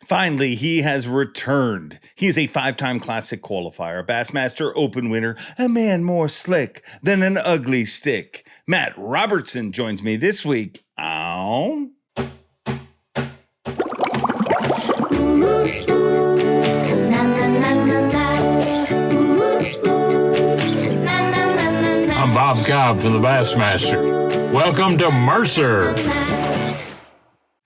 Finally, he has returned. He is a 5-time classic qualifier, a Bassmaster Open winner, a man more slick than an ugly stick. Matt Robertson joins me this week on... I'm Bob Cobb from the Bassmaster. Welcome to Mercer.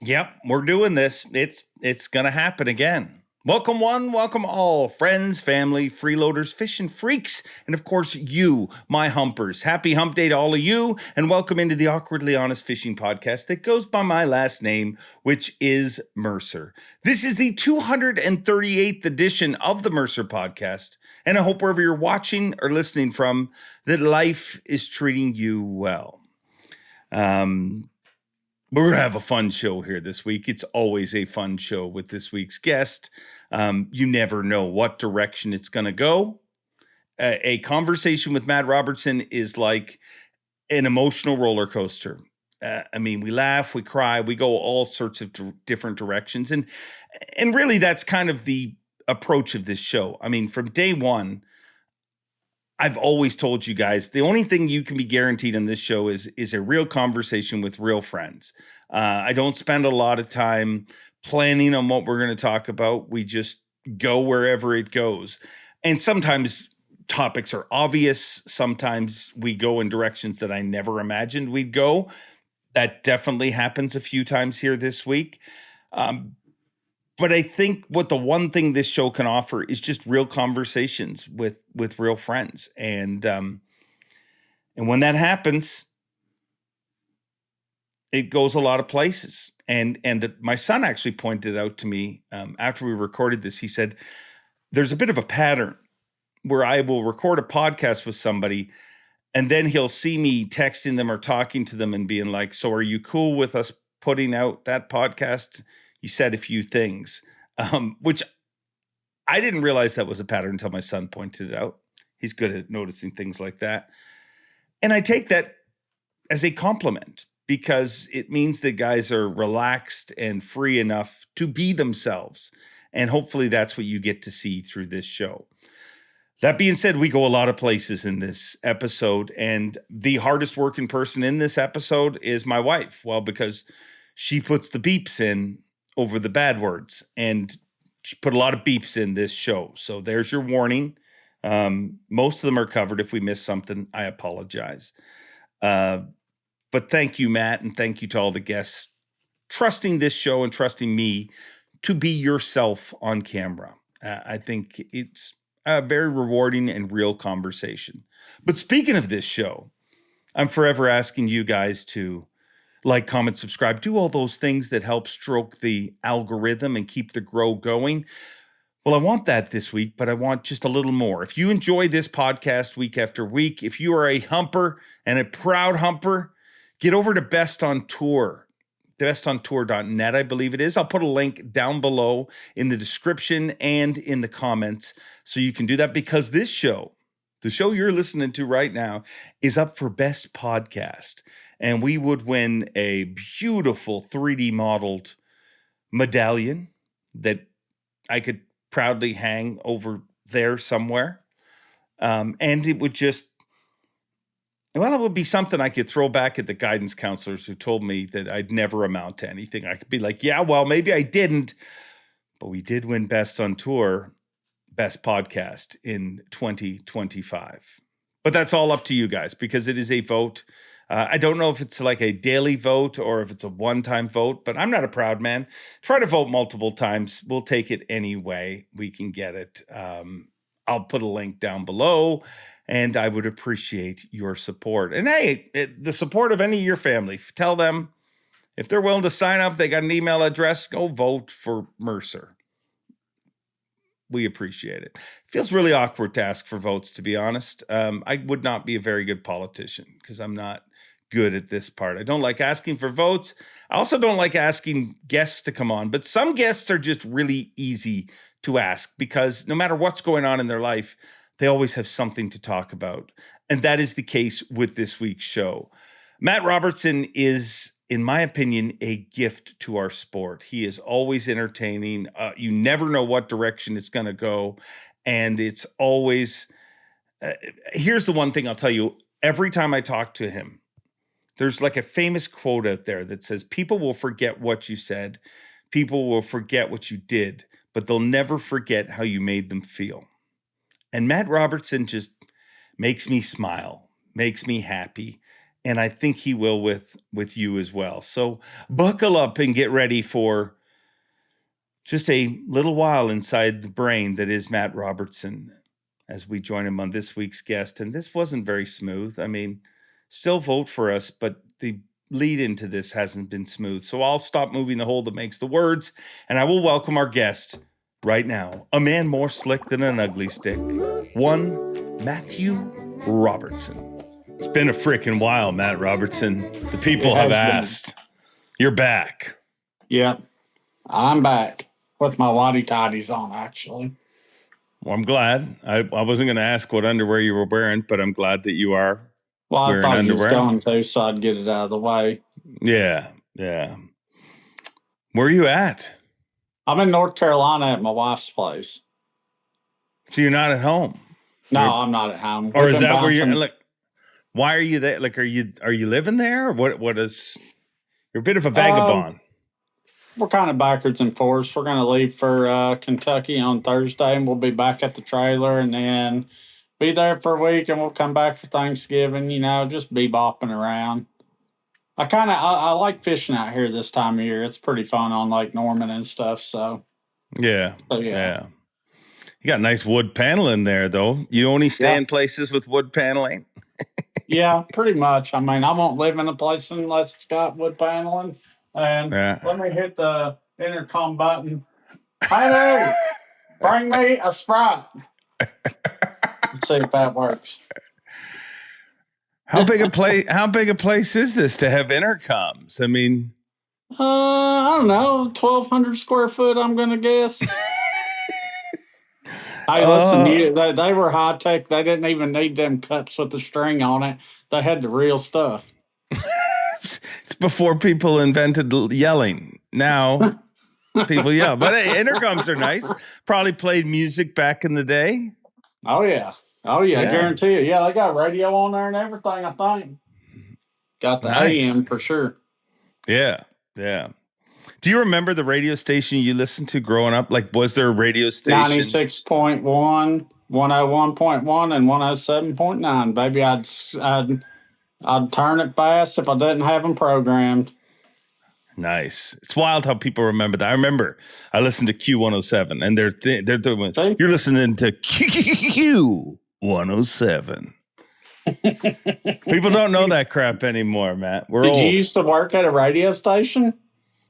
Yep, we're doing this. It's going to happen again. Welcome one, welcome all, friends, family, freeloaders, fishing freaks, and of course you, my humpers. Happy hump day to all of you, and welcome into the Awkwardly Honest Fishing Podcast that goes by my last name, which is Mercer. This is the 238th edition of the Mercer Podcast, and I hope wherever you're watching or listening from, that life is treating you well. We're going to have a fun show here this week. It's always a fun show with this week's guest. You never know what direction it's going to go. A conversation with Matt Robertson is like an emotional roller coaster. We laugh, we cry, we go all sorts of different directions. And really, that's kind of the approach of this show. I mean, from day one, I've always told you guys, the only thing you can be guaranteed on this show is a real conversation with real friends. I don't spend a lot of time planning on what we're going to talk about. We just go wherever it goes. And sometimes topics are obvious. Sometimes we go in directions that I never imagined we'd go. That definitely happens a few times here this week. But I think what the one thing this show can offer is just real conversations with real friends. And when that happens, it goes a lot of places. And my son actually pointed out to me after we recorded this, he said, there's a bit of a pattern where I will record a podcast with somebody and then he'll see me texting them or talking to them and being like, so are you cool with us putting out that podcast? You said a few things, which I didn't realize that was a pattern until my son pointed it out. He's good at noticing things like that. And I take that as a compliment because it means that guys are relaxed and free enough to be themselves. And hopefully that's what you get to see through this show. That being said, we go a lot of places in this episode. And the hardest working person in this episode is my wife. Well, because she puts the beeps in over the bad words, and she put a lot of beeps in this show. So there's your warning. Most of them are covered. If we miss something, I apologize. But thank you, Matt, and thank you to all the guests trusting this show and trusting me to be yourself on camera. I think it's a very rewarding and real conversation. But speaking of this show, I'm forever asking you guys to like, comment, subscribe, do all those things that help stroke the algorithm and keep the grow going. Well, I want that this week, but I want just a little more. If you enjoy this podcast week after week, if you are a humper and a proud humper, get over to Best on Tour, bestontour.net, I believe it is. I'll put a link down below in the description and in the comments so you can do that, because this show, the show you're listening to right now, is up for Best Podcast. And we would win a beautiful 3D modeled medallion that I could proudly hang over there somewhere. And it would just, well, it would be something I could throw back at the guidance counselors who told me that I'd never amount to anything. I could be like, yeah, well, maybe I didn't, but we did win Best on Tour, Best Podcast in 2025. But that's all up to you guys because it is a vote. I don't know if it's like a daily vote or if it's a one-time vote, but I'm not a proud man. Try to vote multiple times. We'll take it any way we can get it. I'll put a link down below, and I would appreciate your support. And hey, the support of any of your family. Tell them if they're willing to sign up, they got an email address, go vote for Mercer. We appreciate it. Feels really awkward to ask for votes, to be honest. I would not be a very good politician because I'm not good at this part. I don't like asking for votes. I also don't like asking guests to come on, but some guests are just really easy to ask because no matter what's going on in their life, they always have something to talk about. And that is the case with this week's show. Matt Robertson is in my opinion, a gift to our sport. He is always entertaining. You never know what direction it's going to go. And it's always, here's the one thing I'll tell you. Every time I talk to him, there's like a famous quote out there that says, people will forget what you said. People will forget what you did, but they'll never forget how you made them feel. And Matt Robertson just makes me smile, makes me happy. And I think he will with you as well. So buckle up and get ready for just a little while inside the brain that is Matt Robertson as we join him on this week's guest. And this wasn't very smooth. I mean, still vote for us, but the lead into this hasn't been smooth. So I'll stop moving the hole that makes the words, and I will welcome our guest right now. A man more slick than an ugly stick. One Matthew Robertson. It's been a freaking while, Matt Robertson. The people have asked. You're back. Yeah, I'm back with my whitey tidies on, actually. Well, I'm glad. I wasn't going to ask what underwear you were wearing, but I'm glad that you are. Well, I thought you was going to, so I'd get it out of the way. Yeah, yeah. Where are you at? I'm in North Carolina at my wife's place. So you're not at home? No, I'm not at home. Or is that where you're like? Why are you there? Like, are you living there? Or what is? You're a bit of a vagabond. We're kind of backwards and forwards. We're going to leave for Kentucky on Thursday, and we'll be back at the trailer, and then be there for a week, and we'll come back for Thanksgiving. You know, just be bopping around. I like fishing out here this time of year. It's pretty fun on Lake Norman and stuff. So yeah. You got nice wood paneling there, though. You only stay in places with wood paneling. Yeah, pretty much. I mean, I won't live in a place unless it's got wood paneling. And let me hit the intercom button. Hey, bring me a Sprite. Let's see if that works. How big a place is this to have intercoms? I mean, I don't know, 1,200 square foot, I'm gonna guess. Hey, listen, they were high tech. They didn't even need them cups with the string on it. They had the real stuff. It's before people invented yelling. Now people yell, but hey, intercoms are nice. Probably played music back in the day. Oh yeah, I guarantee you. Yeah, they got radio on there and everything. I think got the AM for sure. Yeah. Do you remember the radio station you listened to growing up? Like, was there a radio station? 96.1, 101.1, and 107.9. Baby, I'd turn it fast if I didn't have them programmed. Nice. It's wild how people remember that. I remember I listened to Q107, and they're doing. You're listening to Q107. People don't know that crap anymore, Matt. Did you used to work at a radio station?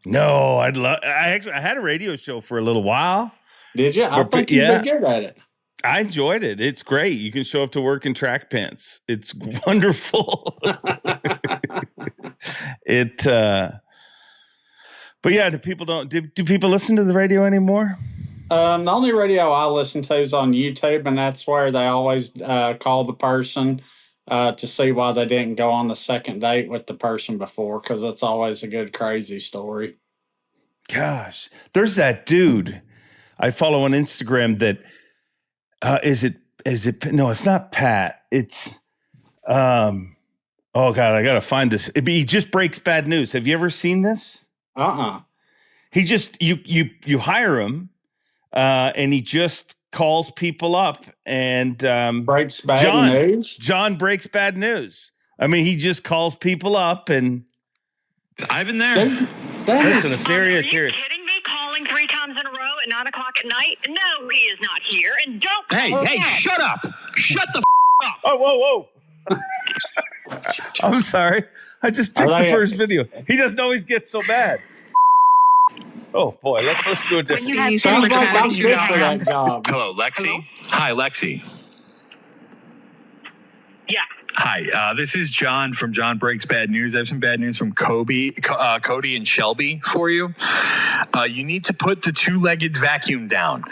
No, I had a radio show for a little while. Did you? I think you'd be good at it. I enjoyed it. It's great. You can show up to work in track pants. It's wonderful. But yeah, do people listen to the radio anymore? The only radio I listen to is on YouTube, and that's where they always call the person to see why they didn't go on the second date with the person before, because it's always a good crazy story. Gosh, there's that dude I follow on Instagram that is it no, it's not Pat. It's oh God, I gotta find this. He just breaks bad news. Have you ever seen this? He just you hire him and he just calls people up and breaks bad news. John breaks bad news. I mean, he just calls people up and is Ivan there? Listen, serious. Are you kidding me? Calling 3 times in a row at 9 o'clock at night? No, he is not here. And don't. Hey, shut up! Shut the up! Oh, whoa! I'm sorry. I just picked the first video. He doesn't always get so bad. Oh boy, let's do it different. Sounds like I'm good for that job. Hello, Lexi. Hello? Hi, Lexi. Yeah. Hi, this is John from John Breaks Bad News. I have some bad news from Cody and Shelby for you. You need to put the 2-legged vacuum down.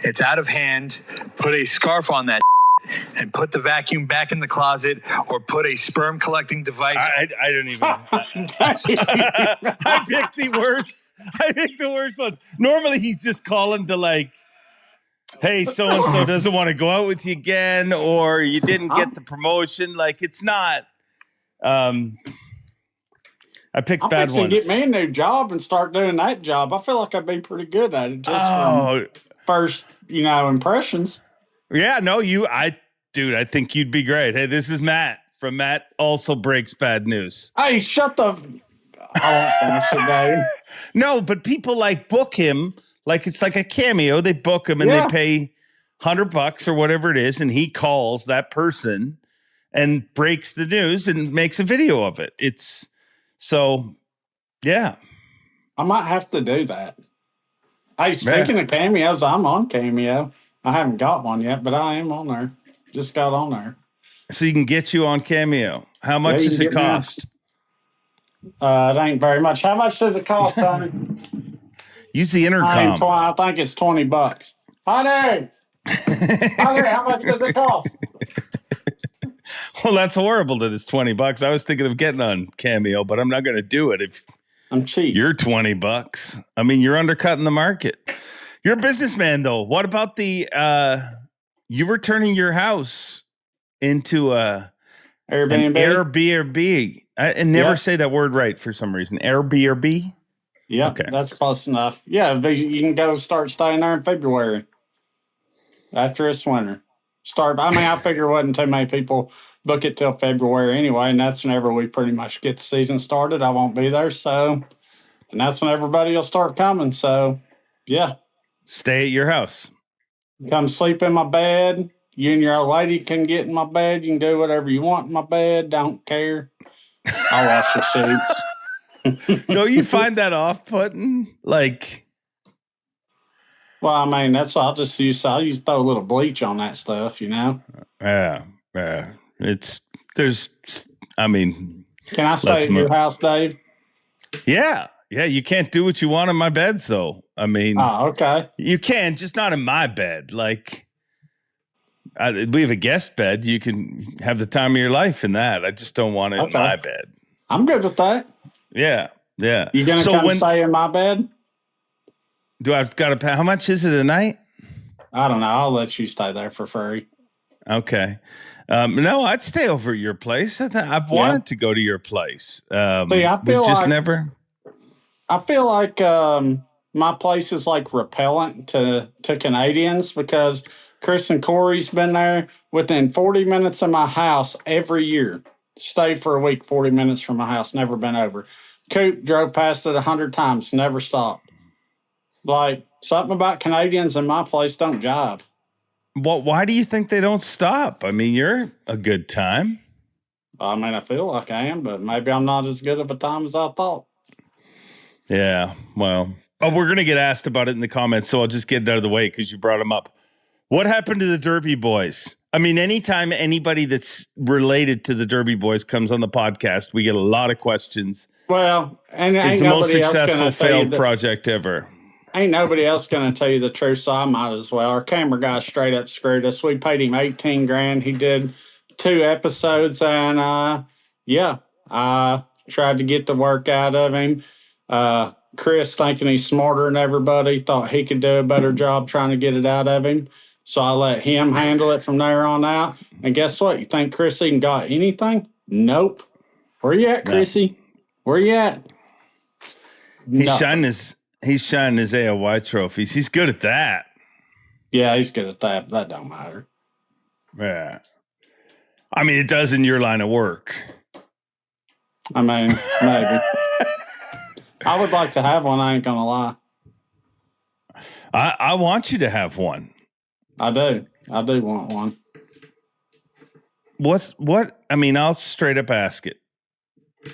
It's out of hand. Put a scarf on that and put the vacuum back in the closet or put a sperm collecting device. I don't even. I picked the worst. I picked the worst one. Normally, he's just calling to like, hey, so and so doesn't want to go out with you again, or you didn't get the promotion. Like, it's not. I picked bad ones. Get me a new job and start doing that job. I feel like I'd be pretty good at it. Just from first, impressions. Yeah, no, I think you'd be great. Hey, this is Matt from Matt Also Breaks Bad News. Hey, shut the. No, but people like book him like it's like a cameo. They book him and they pay $100 or whatever it is, and he calls that person and breaks the news and makes a video of it. It's so, yeah. I might have to do that. Hey, speaking of cameos, I'm on Cameo. I haven't got one yet, but I am on there. Just got on there. So you can get you on Cameo. How much does it cost? It ain't very much. How much does it cost, Tony? Use the intercom. I think it's $20. Honey, how much does it cost? Well, that's horrible that it's $20. I was thinking of getting on Cameo, but I'm not going to do it if I'm cheap. You're $20. I mean, you're undercutting the market. You're a businessman, though. What about the you were turning your house into an Airbnb? I never say that word right for some reason. Airbnb? Yeah, okay. That's close enough. Yeah, but you can go start staying there in February after it's winter. I figure it wasn't too many people book it till February anyway, and that's whenever we pretty much get the season started. I won't be there, and that's when everybody will start coming. So, yeah. Stay at your house. Come sleep in my bed. You and your old lady can get in my bed. You can do whatever you want in my bed. Don't care. I'll wash the sheets. Don't you find that off-putting? Like... Well, I mean, I'll use throw a little bleach on that stuff, Yeah. Can I stay at your house, Dave? Yeah. Yeah, you can't do what you want in my bed, so, okay. You can, just not in my bed. Like, we have a guest bed. You can have the time of your life in that. I just don't want it in my bed. I'm good with that. Yeah. You going to stay in my bed? Do I've got to pay? How much is it a night? I don't know. I'll let you stay there for free. Okay. No, I'd stay over at your place. I've wanted to go to your place. I feel like my place is like repellent to Canadians because Chris and Corey's been there within 40 minutes of my house every year. Stayed for a week, 40 minutes from my house, never been over. Coop drove past it 100 times, never stopped. Like, something about Canadians in my place don't jive. Well, why do you think they don't stop? I mean, you're a good time. I feel like I am, but maybe I'm not as good of a time as I thought. Yeah, well, we're going to get asked about it in the comments, so I'll just get it out of the way because you brought them up. What happened to the Derby Boys? I mean, anytime anybody that's related to the Derby Boys comes on the podcast, we get a lot of questions. Well, and it's the most successful failed project ever. Ain't nobody else going to tell you the truth, so I might as well. Our camera guy straight up screwed us. We paid him $18,000. He did 2 episodes, and I tried to get the work out of him. Chris, thinking he's smarter than everybody, thought he could do a better job trying to get it out of him. So I let him handle it from there on out. And guess what? You think Chris even got anything? Nope. Where you at, Chrissy? Where you at? He's shining his AOY trophies. He's good at that. Yeah, he's good at that, but that don't matter. Yeah. I mean, it does in your line of work. I mean, maybe. I would like to have one, I ain't gonna lie. I want you to have one. I do want one. I'll straight up ask it.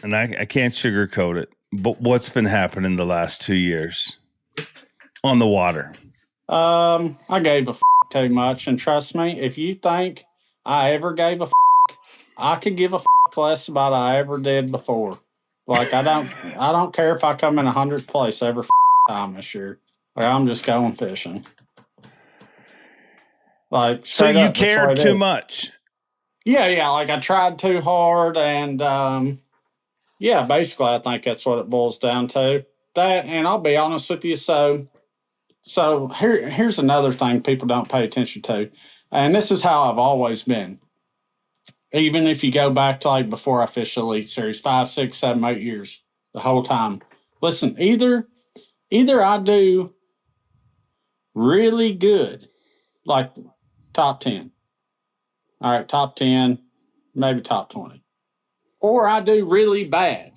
And I can't sugarcoat it. But what's been happening the last 2 years on the water? I gave a too much, and trust me, if you think I ever gave a I could give a less about I ever did before. Like I don't care if I come in 100th place every time this year. Like I'm just going fishing. Like, So straight you up, that's what cared it too is. much. Yeah. Like, I tried too hard, and yeah, basically, I think that's what it boils down to. That, and I'll be honest with you. So here's another thing people don't pay attention to, and this is how I've always been. Even if you go back to like before I fished the Elite Series, 5, 6, 7, 8 years, the whole time. Listen, either I do really good, like top 10. All right, top 10, maybe top 20. Or I do really bad.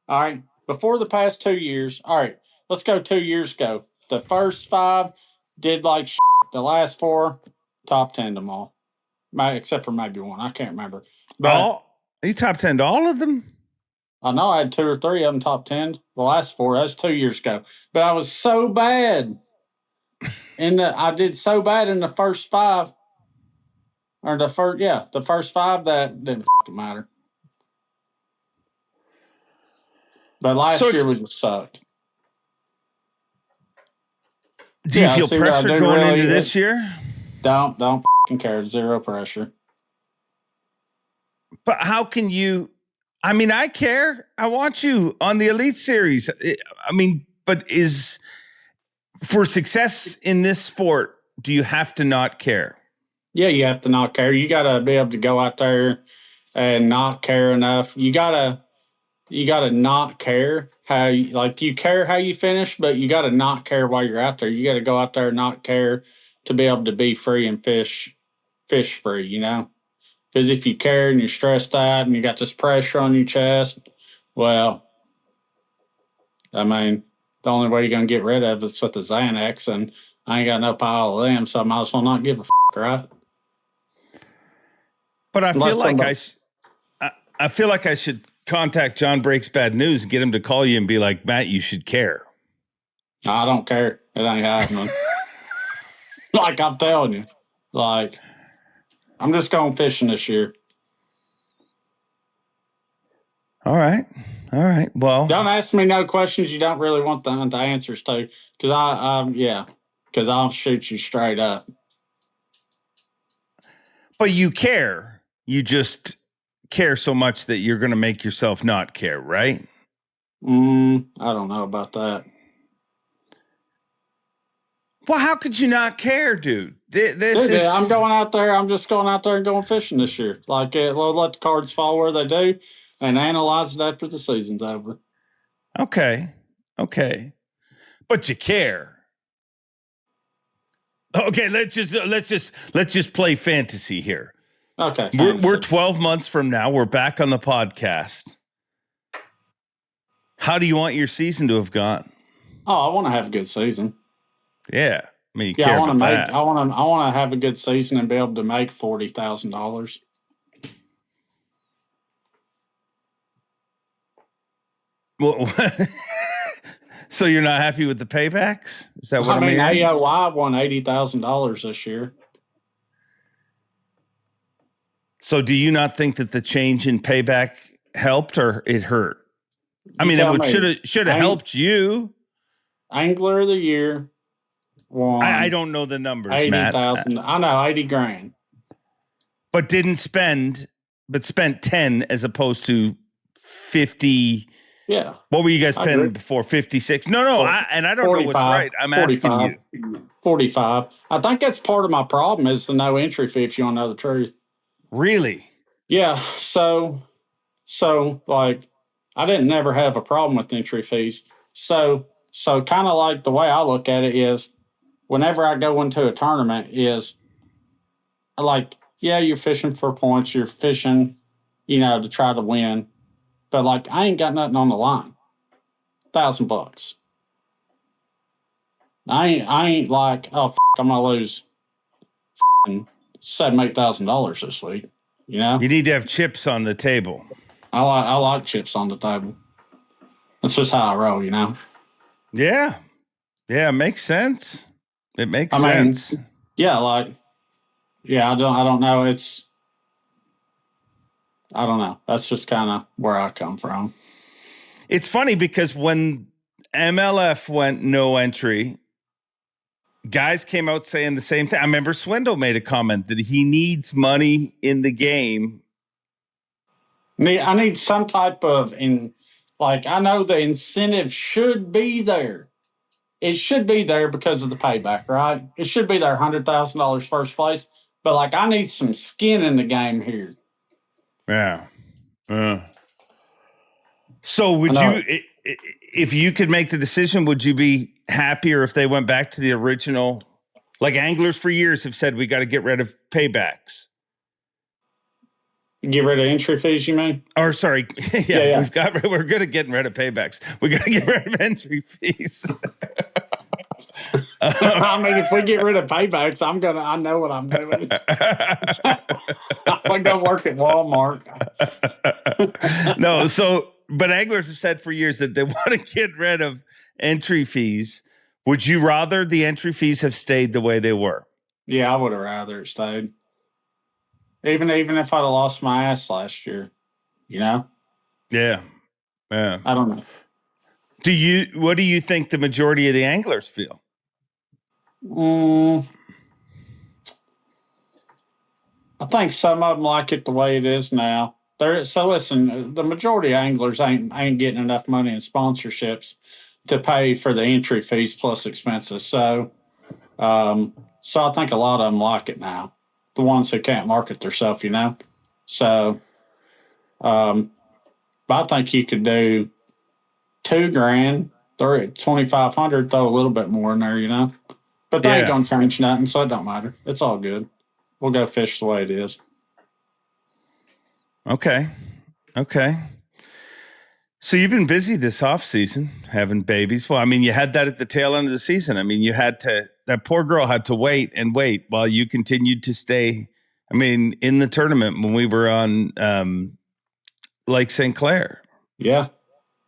All right. Before the past 2 years, all right, let's go 2 years ago. The first 5 did like shit. The last 4, top 10 them all. Except for maybe one. I can't remember. But you top 10 to all of them? I know I had 2 or 3 of them top 10. The last 4, that was 2 years ago. But I was so bad. I did so bad in the first 5. Or the first 5 that didn't matter. But last year we just sucked. Do you feel pressure going into this year? Don't care. Zero pressure. But how can you? I mean, I care. I want you on the Elite Series. I mean, but for success in this sport, do you have to not care? Yeah, you have to not care. You got to be able to go out there and not care enough. You gotta not care how you care how you finish, but you got to not care while you're out there. You got to go out there and not care to be able to be free and fish free, you know? Because if you care and you're stressed out and you got this pressure on your chest, well, I mean, the only way you're going to get rid of it's with the Xanax, and I ain't got no pile of them, so I might as well not give a right? But I feel like I feel like I should contact John Breaks Bad News and get him to call you and be like, Matt, you should care. I don't care. It ain't happening. Like I'm telling you. Like, I'm just going fishing this year. All right. Well, don't ask me no questions you don't really want the answers to, because I'll shoot you straight up. But you care. You just care so much that you're going to make yourself not care, right? I don't know about that. Well, how could you not care, dude? I'm going out there. I'm just going out there and going fishing this year. Like, we'll let the cards fall where they do and analyze it after the season's over. Okay. But you care. Okay, let's just play fantasy here. Okay. We're 12 months from now. We're back on the podcast. How do you want your season to have gone? Oh, I want to have a good season. Yeah. I mean, I want to have a good season and be able to make $40,000. Well, so you're not happy with the paybacks? Is that what I mean? AOI won $80,000 this year. So do you not think that the change in payback helped or it hurt? I mean, it should have helped you. Angler of the Year won. I don't know the numbers, 80,000. I know, 80 grand. But spent 10 as opposed to 50. Yeah. What were you guys paying before? 56? No. I don't know what's right. I'm 45. Asking you. 45. I think that's part of my problem is the no entry fee, if you want to know the truth. Really? Yeah. So like, I didn't never have a problem with entry fees. So kind of like the way I look at it is whenever I go into a tournament is like, yeah, you're fishing for points. You're fishing, to try to win. But like, I ain't got nothing on the line. $1,000. I ain't like, oh, I'm going to lose $7,000-8,000 this week. You need to have chips on the table. I like chips on the table. That's just how I roll, Yeah. Yeah, it makes sense. It makes sense. Yeah, I don't know. I don't know. That's just kind of where I come from. It's funny because when MLF went no entry, guys came out saying the same thing. I remember Swindle made a comment that he needs money in the game. I need some type of I know the incentive should be there. It should be there because of the payback, right? It should be there $100,000 first place. But I need some skin in the game here. Yeah. So would you, if you could make the decision, would you be happier if they went back to the original? Like anglers for years have said, we got to get rid of paybacks. Get rid of entry fees, you mean? Or sorry, yeah. We're good at getting rid of paybacks. We got to get rid of entry fees. I mean, if we get rid of paybacks, I know what I'm doing. I'm gonna go work at Walmart. But anglers have said for years that they want to get rid of entry fees. Would you rather the entry fees have stayed the way they were? Yeah, I would have rather it stayed. Even if I'd have lost my ass last year, Yeah. I don't know. What do you think the majority of the anglers feel? I think some of them like it the way it is now. So listen, the majority of anglers ain't getting enough money in sponsorships to pay for the entry fees plus expenses. So I think a lot of them like it now. The ones who can't market themselves, So, but I think you could do $2,000, $2,500, throw a little bit more in there, But they ain't gonna change nothing, so it don't matter. It's all good. We'll go fish the way it is. Okay. So you've been busy this off season having babies. Well, I mean, you had that at the tail end of the season. I mean, that poor girl had to wait while you continued to stay. I mean, in the tournament when we were on Lake St. Clair. Yeah.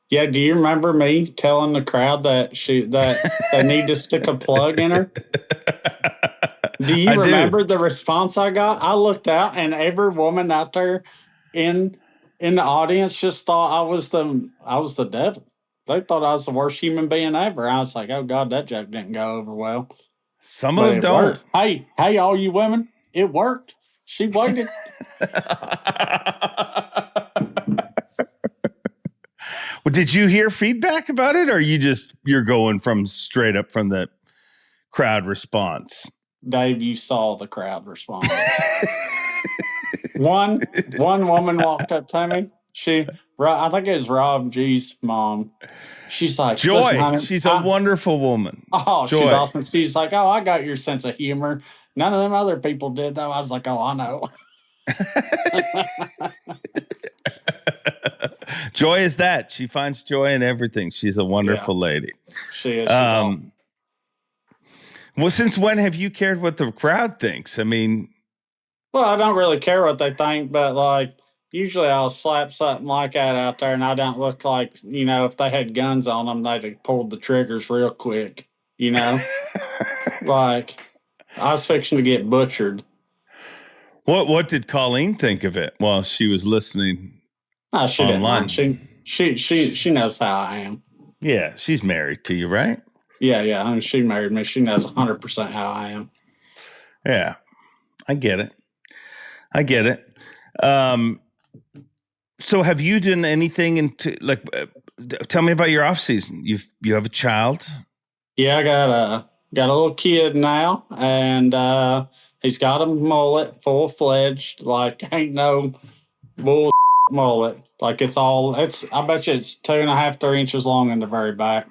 Yeah. Do you remember me telling the crowd that they need to stick a plug in her? Do you remember the response I got? I looked out and every woman out there in the audience just thought I was the devil. They thought I was the worst human being ever. I was like, oh God, that joke didn't go over well. Some of them don't. Worked. Hey, all you women, it worked. She waited. Well, did you hear feedback about it, or you're going from straight up from the crowd response? Dave, you saw the crowd response. One woman walked up to me. I think it was Rob G's mom. She's like, Joy. Honey, she's a wonderful woman. Oh, Joy. She's awesome. She's like, oh, I got your sense of humor. None of them other people did, though. I was like, oh, I know. Joy is that. She finds joy in everything. She's a wonderful lady. She is. Well, since when have you cared what the crowd thinks? I mean, well, I don't really care what they think, but usually I'll slap something like that out there, and I don't look like, if they had guns on them, they'd have pulled the triggers real quick, Like, I was fixing to get butchered. What did Colleen think of it while she was listening? No, she online? Didn't. She knows how I am. Yeah, she's married to you, right? Yeah. I mean, she married me. She knows 100% how I am. Yeah, I get it. So have you done anything tell me about your off season? You have a child? Yeah, I got a little kid now, and he's got a mullet, full fledged. Ain't no bull mullet. I bet you it's 2.5, 3 inches long in the very back,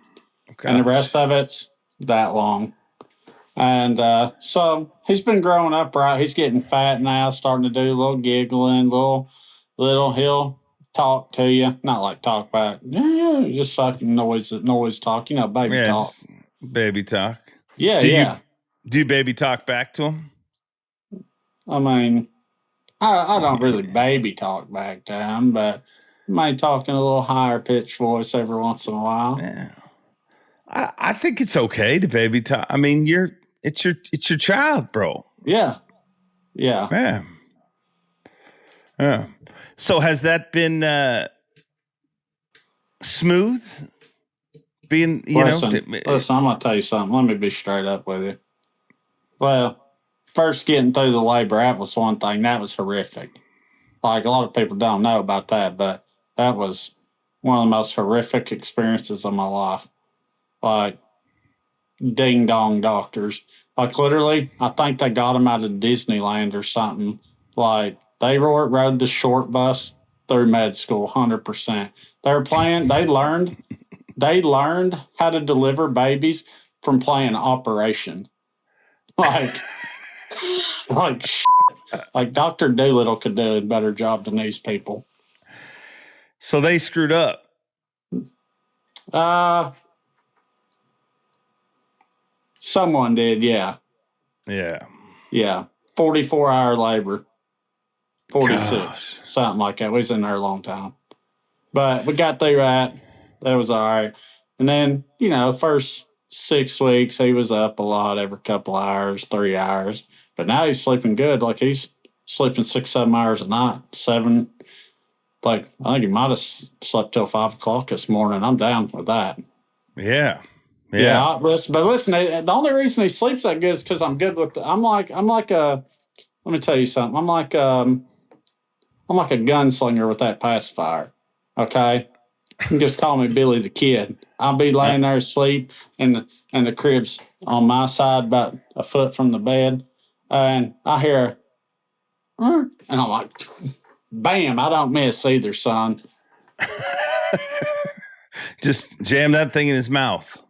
and the rest of it's that long. And so he's been growing up right. He's getting fat now, starting to do a little giggling, little. He'll talk to you, not like talk back. Yeah, just fucking noise talk. Baby talk. Baby talk. Yeah, Do you baby talk back to him? I mean, I don't really baby talk back to him, but I might talk in a little higher pitched voice every once in a while. Yeah. I think it's okay to baby talk. I mean, it's your child, bro. Yeah. Yeah. So has that been smooth? Listen, I'm gonna tell you something. Let me be straight up with you. Well, first getting through the labor, that was one thing. That was horrific. Like, a lot of people don't know about that, but that was one of the most horrific experiences of my life. Like, ding dong doctors. Like, literally, I think they got them out of Disneyland or something. Like, they rode the short bus through med school 100%. They learned how to deliver babies from playing Operation. Like, like Dr. Doolittle could do a better job than these people. So they screwed up. Someone did, yeah. Yeah. Yeah. 44-hour labor. 46, Gosh. something like that. We was in there a long time. But we got through that. That was all right. And then, first 6 weeks, he was up a lot every couple hours, 3 hours. But now he's sleeping good. Like, he's sleeping 6, 7 hours a night, 7. Like, I think he might have slept till 5 o'clock this morning. I'm down with that. Yeah. But listen, the only reason he sleeps that good is because I'm good with let me tell you something. I'm like a gunslinger with that pacifier. Okay? You can just call me Billy the Kid. I'll be laying there asleep and the crib's on my side about a foot from the bed. And I hear, and I'm like, bam, I don't miss either, son. Just jam that thing in his mouth.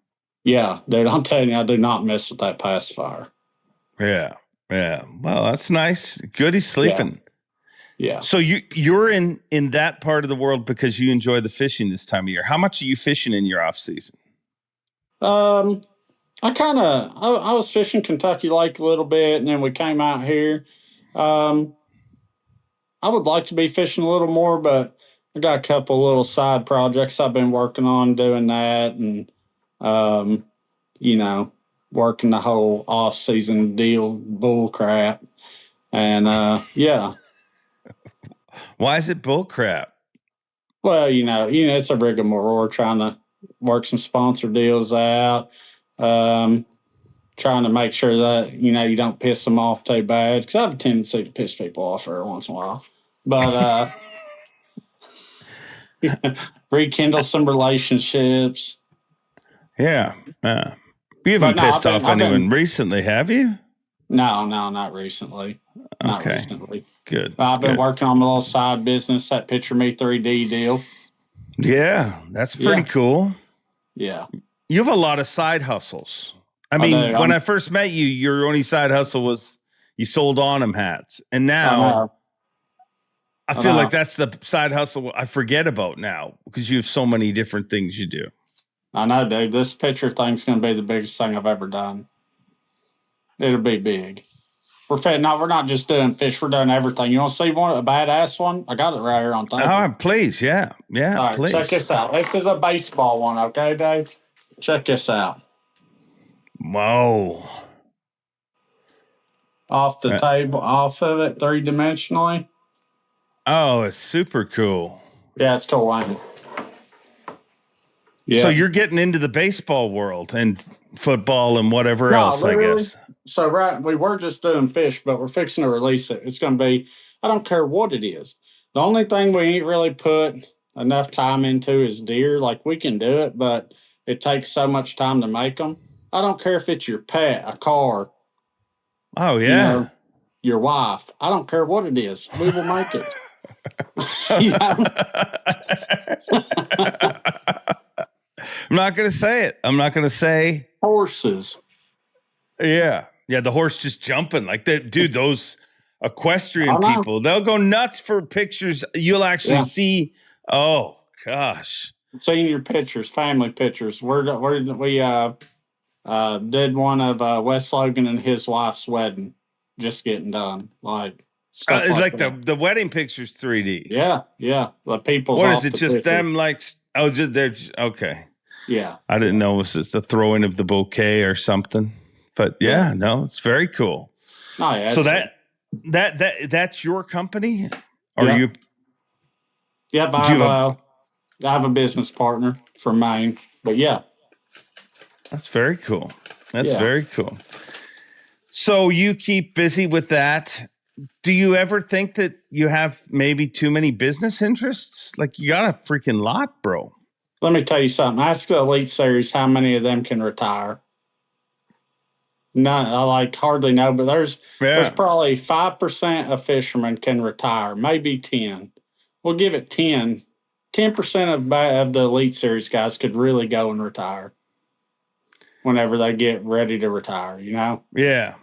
Yeah, dude, I'm telling you, I do not mess with that pacifier. Yeah. Yeah. Well, that's nice. Good he's sleeping. Yeah. So you're in that part of the world because you enjoy the fishing this time of year. How much are you fishing in your off season? I was fishing Kentucky Lake a little bit, and then we came out here. I would like to be fishing a little more, but I got a couple little side projects I've been working on doing that, and working the whole off season deal bull crap. And yeah. Why is it bull crap? Well, it's a rigmarole trying to work some sponsor deals out, trying to make sure that, you don't piss them off too bad. Because I have a tendency to piss people off every once in a while. But rekindle some relationships. Yeah. You haven't pissed off anyone recently, have you? No, not recently. Not Okay. recently. Good. I've been working on my little side business, that Picture Me 3D deal. Yeah, that's pretty cool. Yeah. You have a lot of side hustles. I mean, when I first met you, your only side hustle was you sold On-'em hats. And now I feel like that's the side hustle I forget about now because you have so many different things you do. I know, dude. This picture thing's going to be the biggest thing I've ever done. It'll be big. We're not just doing fish. We're doing everything. You want to see a badass one? I got it right here on top. Oh, please. Yeah. Yeah, all right, please. Check this out. This is a baseball one, okay, Dave? Check this out. Whoa. Off the table, off of it, 3-dimensionally. Oh, it's super cool. Yeah, it's cool, ain't it? Yeah. So you're getting into the baseball world and football and whatever else, I guess. So, we were just doing fish, but we're fixing to release it. It's going to be, I don't care what it is. The only thing we ain't really put enough time into is deer. Like, we can do it, but it takes so much time to make them. I don't care if it's your pet, a car. Oh, yeah. Your wife. I don't care what it is. We will make it. I'm not going to say it. I'm not going to say horses. Yeah. Yeah. The horse just jumping like that. Dude, those equestrian people, they'll go nuts for pictures. You'll actually see. Oh gosh. Senior pictures, family pictures. We did one of Wes Logan and his wife's wedding just getting done. Like, stuff like the wedding pictures 3D. Yeah. The people. What is it? Just picture. Them like, they're okay. Yeah. I didn't know it was just the throwing of the bouquet or something. But no, it's very cool. Oh, yeah. So that's your company? Or you? Yep. I have a business partner from Maine. But yeah. That's very cool. That's very cool. So you keep busy with that. Do you ever think that you have maybe too many business interests? Like, you got a freaking lot, bro. Let me tell you something. Ask the Elite Series how many of them can retire. None. I hardly know, but there's probably 5% of fishermen can retire, maybe 10. We'll give it 10. 10% of the Elite Series guys could really go and retire whenever they get ready to retire, you know? Yeah.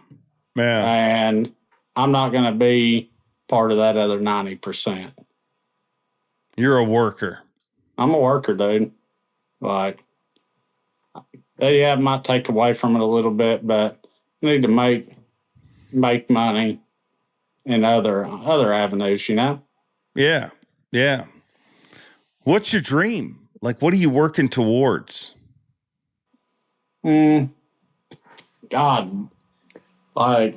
And I'm not going to be part of that other 90%. You're a worker. I'm a worker, dude. Like, yeah, it might take away from it a little bit, but I need to make money in other avenues, you know? Yeah. Yeah. What's your dream? Like, what are you working towards? God, like,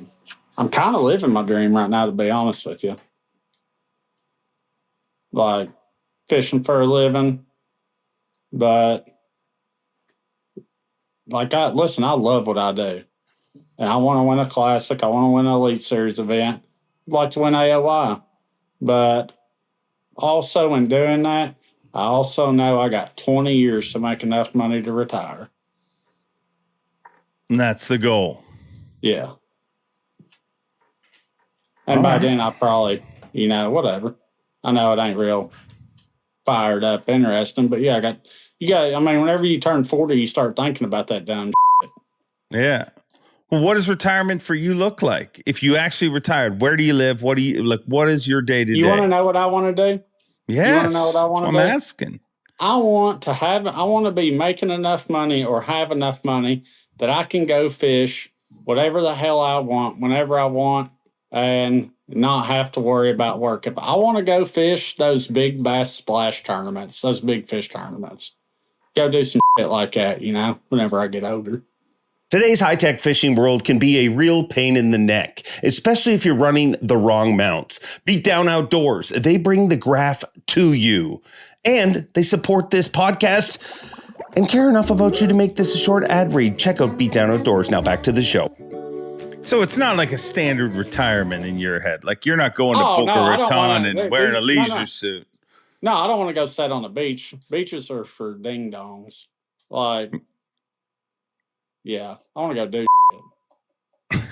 I'm kind of living my dream right now, to be honest with you. Like, fishing for a living, but I love what I do. And I want to win a classic. I want to win an Elite Series event. I'd like to win AOI. But also in doing that, I also know I got 20 years to make enough money to retire. And that's the goal. Yeah. And by then I probably, whatever. I know it ain't real fired up, interesting, but yeah, whenever you turn 40, you start thinking about that dumb shit. Yeah. Well, what does retirement for you look like? If you actually retired, where do you live? What is your day to day? You want to know what I want to do? Yes. You want to know what I want to do? I'm asking. I want to be making enough money or have enough money that I can go fish whatever the hell I want, whenever I want, and not have to worry about work. If I want to go fish those big bass splash tournaments, those big fish tournaments, go do some shit like that, whenever I get older. Today's high-tech fishing world can be a real pain in the neck, especially if you're running the wrong mounts. Beat Down Outdoors, they bring the graph to you. And they support this podcast and care enough about you to make this a short ad read. Check out Beat Down Outdoors. Now back to the show. So it's not like a standard retirement in your head. Like, you're not going to Boca Raton and wearing a leisure suit. No, I don't want to go sit on the beach. Beaches are for ding-dongs. Like, yeah, I want to go do shit.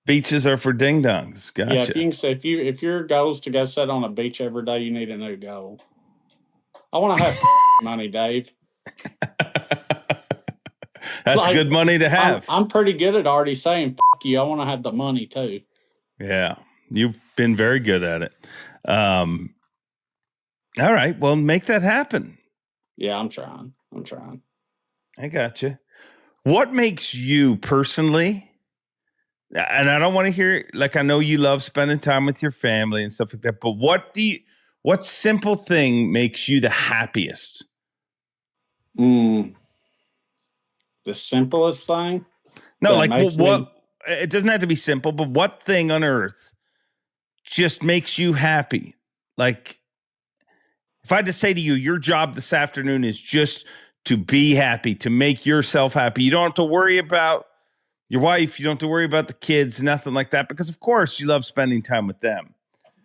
Beaches are for ding-dongs. Gotcha. Yeah, if your goal is to go sit on a beach every day, you need a new goal. I want to have money, Dave. That's good money to have. I'm pretty good at already saying, F you, I want to have the money too. Yeah, you've been very good at it. All right, well, make that happen. Yeah, I'm trying. I got you. What makes you personally, and I don't want to hear, like, I know you love spending time with your family and stuff like that, but what simple thing makes you the happiest? The simplest thing? No, like, what it doesn't have to be simple, but what thing on earth just makes you happy? Like, if I had to say to you, your job this afternoon is just to be happy, to make yourself happy. You don't have to worry about your wife. You don't have to worry about the kids, nothing like that, because of course you love spending time with them.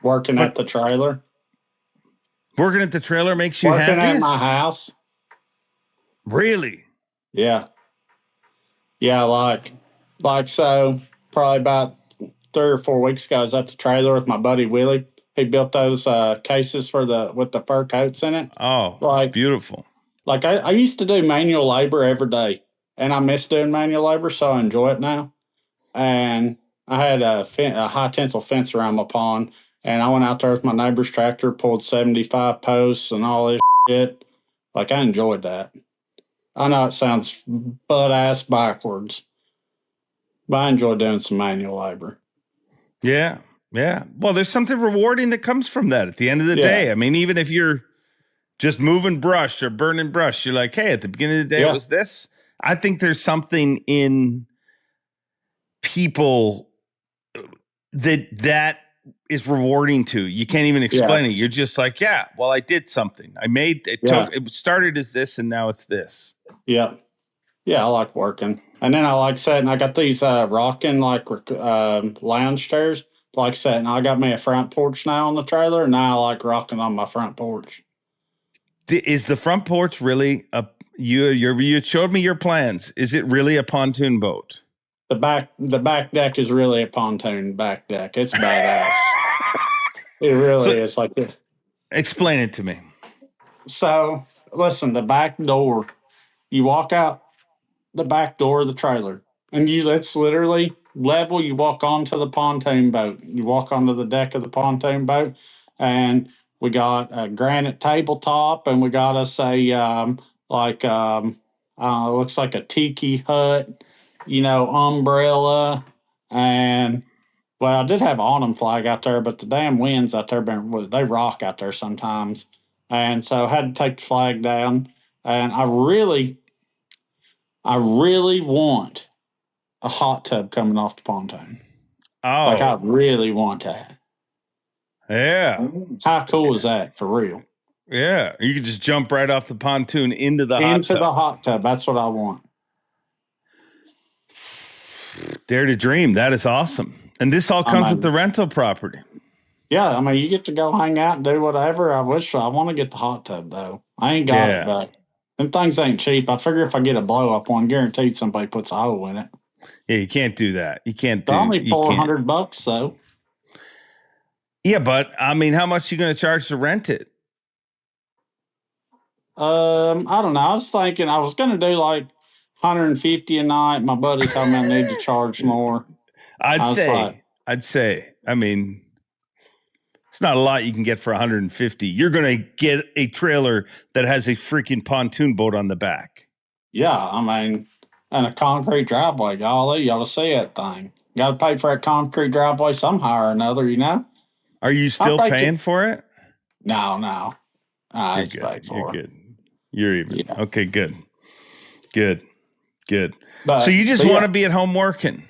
Working at the trailer. Working at the trailer makes you happy? Working at my house. Really? Yeah. Yeah, like so probably about 3 or 4 weeks ago, I was at the trailer with my buddy Willie. He built those cases with the fur coats in it. Oh, it's beautiful. Like, I used to do manual labor every day, and I miss doing manual labor, so I enjoy it now. And I had a high tensile fence around my pond, and I went out there with my neighbor's tractor, pulled 75 posts and all this shit. Like, I enjoyed that. I know it sounds butt-ass backwards, but I enjoy doing some manual labor. Yeah, yeah. Well, there's something rewarding that comes from that at the end of the day. I mean, even if you're just moving brush or burning brush, you're like, hey, at the beginning of the day, it was this. I think there's something in people that is rewarding to. You can't even explain it. You're just like, yeah, well, I did something. I made it. It started as this, and now it's this. Yeah. Yeah, I like working. And then I like sitting. I got these rocking lounge chairs. Like sitting. I got me a front porch now on the trailer, and now I like rocking on my front porch. Is the front porch really a you showed me your plans? Is it really a pontoon boat? The back deck is really a pontoon back deck. It's badass. It really is like it. Explain it to me. So listen, the back door. You walk out the back door of the trailer, and it's literally level. You walk onto the pontoon boat. You walk onto the deck of the pontoon boat, and we got a granite tabletop, and we got us a it looks like a tiki hut, umbrella, and well, I did have an autumn flag out there, but the damn winds out there they rock out there sometimes, and so I had to take the flag down, and I really want a hot tub coming off the pontoon. Oh, Like I really want that. yeah. How cool is that for real? Yeah, you could just jump right off the pontoon into the hot tub. The hot tub. That's what I want. Dare to dream. That is awesome. And this all comes with the rental property. Yeah, I mean, you get to go hang out and do whatever. I want to get the hot tub though. I ain't got it, but them things ain't cheap. I figure if I get a blow up one, guaranteed somebody puts a hole in it. Yeah, you can't do that. You can't do. It's only $400 though. Yeah, but I mean, how much are you going to charge to rent it? I don't know. I was thinking I was going to do like $150 a night. My buddy told me I need to charge more. I'd say. I mean, it's not a lot you can get for $150. You're going to get a trailer that has a freaking pontoon boat on the back. Yeah, I mean, and a concrete driveway. Golly, you ought to see that thing. Got to pay for that concrete driveway somehow or another, you know? Are you still paying for it? No. It's paid for. You're good. You're even. Yeah. Okay, good. But, so you just want to be at home working?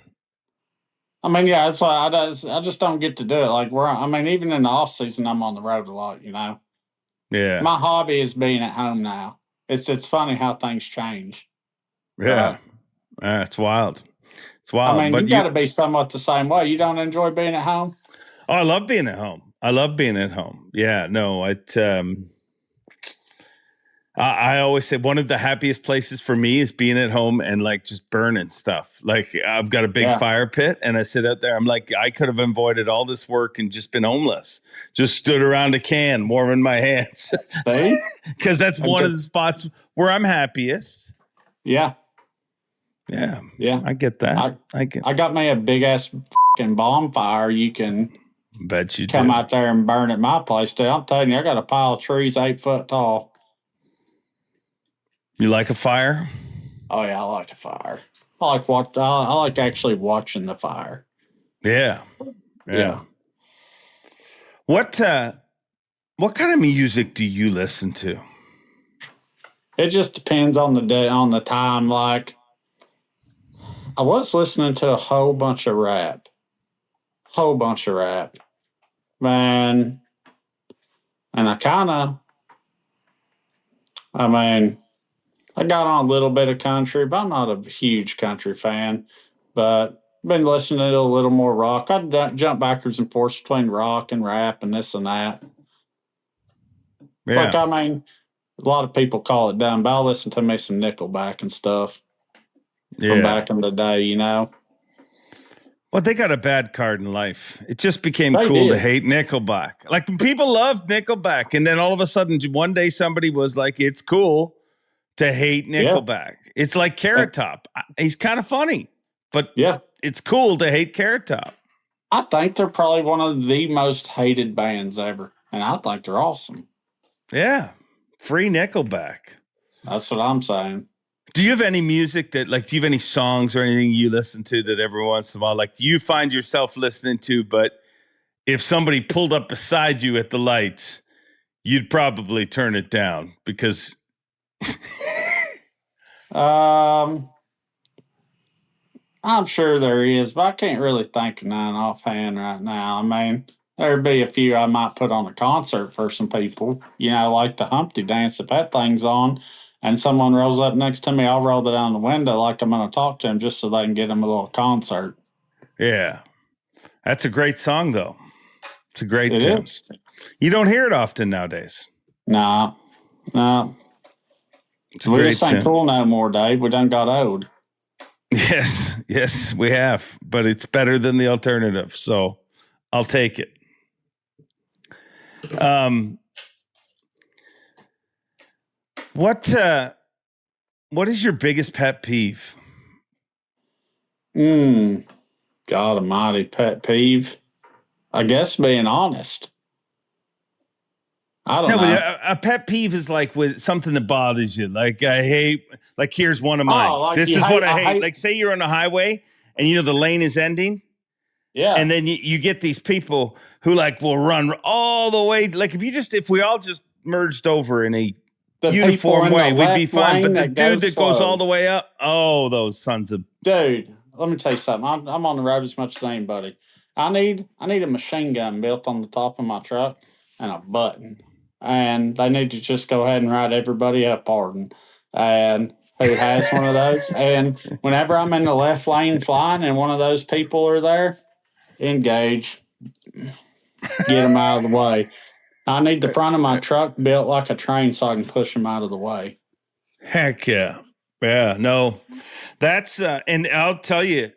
I mean, yeah, that's why I just don't get to do it. Like even in the off season, I'm on the road a lot, you know? Yeah. My hobby is being at home now. It's funny how things change. Yeah. It's wild. It's wild. I mean, you got to be somewhat the same way. You don't enjoy being at home? Oh, I love being at home. Yeah, no, I always say one of the happiest places for me is being at home and like just burning stuff. Like I've got a big fire pit and I sit out there. I'm like, I could have avoided all this work and just been homeless. Just stood around a can warming my hands. Because that's one of the spots where I'm happiest. Yeah. I get that. I got me a big ass fucking bonfire. You can bet you come out there and burn at my place. Dude, I'm telling you, I got a pile of trees 8 foot tall. You like a fire? Oh yeah, I like a fire. I like actually watching the fire. Yeah. What kind of music do you listen to? It just depends on the day, on the time. Like I was listening to a whole bunch of rap, man, and I got on a little bit of country, but I'm not a huge country fan. But I've been listening to a little more rock. I jump backwards and forth between rock and rap and this and that. Yeah. Like, I mean, a lot of people call it dumb, but I'll listen to me some Nickelback and stuff from back in the day, you know? Well, they got a bad card in life. It just became cool to hate Nickelback. Like, people loved Nickelback, and then all of a sudden, one day somebody was like, it's cool to hate Nickelback. Yeah. It's like Carrot Top. He's kind of funny, but it's cool to hate Carrot Top. I think they're probably one of the most hated bands ever, and I think they're awesome. Yeah. Free Nickelback. That's what I'm saying. Do you have any music that, like, do you have any songs or anything you listen to that every once in a while, like, do you find yourself listening to, but if somebody pulled up beside you at the lights, you'd probably turn it down because... I'm sure there is, but I can't really think of none offhand right now. I mean, there'd be a few I might put on a concert for some people, you know, like the Humpty Dance if that thing's on. and someone rolls up next to me, I'll roll it down the window like I'm going to talk to them just so they can get them a little concert. Yeah. That's a great song, though. It's a great It tune. is. You don't hear it often nowadays. Nah. It's a We great just ain't tune. cool no more, Dave. We done got old. Yes, we have. But it's better than the alternative. So I'll take it. What is your biggest pet peeve? God almighty, pet peeve. I guess being honest. I don't know. But a pet peeve is like with something that bothers you. Like I hate. Like here's one of mine. like this you is hate- what I I hate. hate- Like say you're on a highway and you know the lane is ending, Yeah. and then you get these people who like will run all the way. Like if we all just merged over in a The uniform people way, in the we'd be left fine. But lane the dude that goes slow. all the way up, oh, those sons of Dude, let me tell you something. I'm on the road as much as anybody. I need a machine gun built on the top of my truck and a button. And they need to just go ahead and ride everybody up pardon. And who has one of those? And whenever I'm in the left lane flying and one of those people are there, engage. Get them out of the way. I need the front of my truck built like a train so I can push them out of the way. heck yeah. Yeah, no. That's and I'll tell you,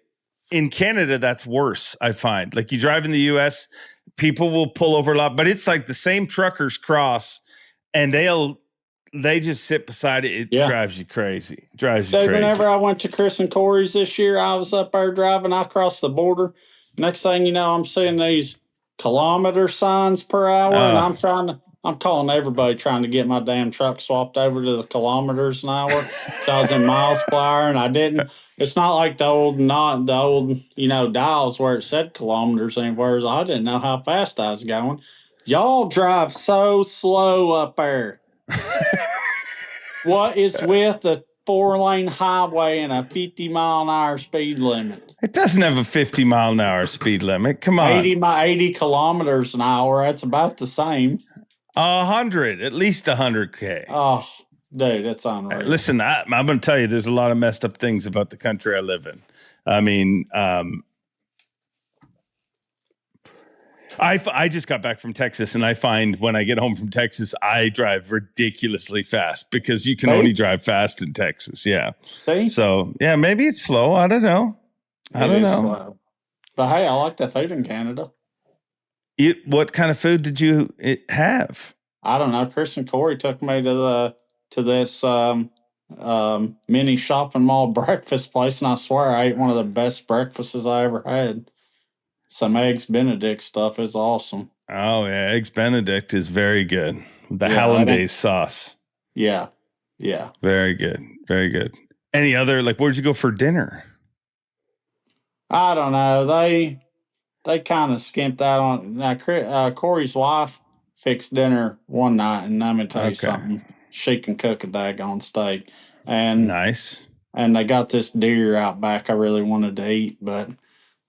in Canada, that's worse, I find. Like you drive in the US, people will pull over a lot, but it's like the same truckers cross and they just sit beside it. It drives you crazy. Whenever I went to Chris and Corey's this year, I was up there driving, I crossed the border. Next thing you know, I'm seeing these kilometer signs per hour, and I'm calling everybody trying to get my damn truck swapped over to the kilometers an hour. So I was in miles per hour, and I didn't. It's not like the old, dials where it said kilometers anywhere. I didn't know how fast I was going. Y'all drive so slow up there. What is with a 4-lane highway and a 50-mile-an-hour speed limit? It doesn't have a 50-mile-an-hour speed limit. Come on. 80 kilometers an hour. That's about the same. 100, at least 100K. Oh, dude, that's unreal. Listen, I'm going to tell you, there's a lot of messed up things about the country I live in. I mean, I just got back from Texas, and I find when I get home from Texas, I drive ridiculously fast because you can only drive fast in Texas. Yeah. See? So, yeah, maybe it's slow. I don't know. I don't know. Slow. But hey, I like the food in Canada. What kind of food did you have? I don't know. Chris and Corey took me to this mini shopping mall breakfast place, and I swear I ate one of the best breakfasts I ever had. Some Eggs Benedict stuff is awesome. Oh, yeah. Eggs Benedict is very good. The hollandaise sauce. Yeah. Yeah. Very good. Very good. Any other, like, where'd you go for dinner? I don't know. They kind of skimped out on. Now, Corey's wife fixed dinner one night, and let me tell you something. She can cook a daggone steak. And nice. And they got this deer out back I really wanted to eat, but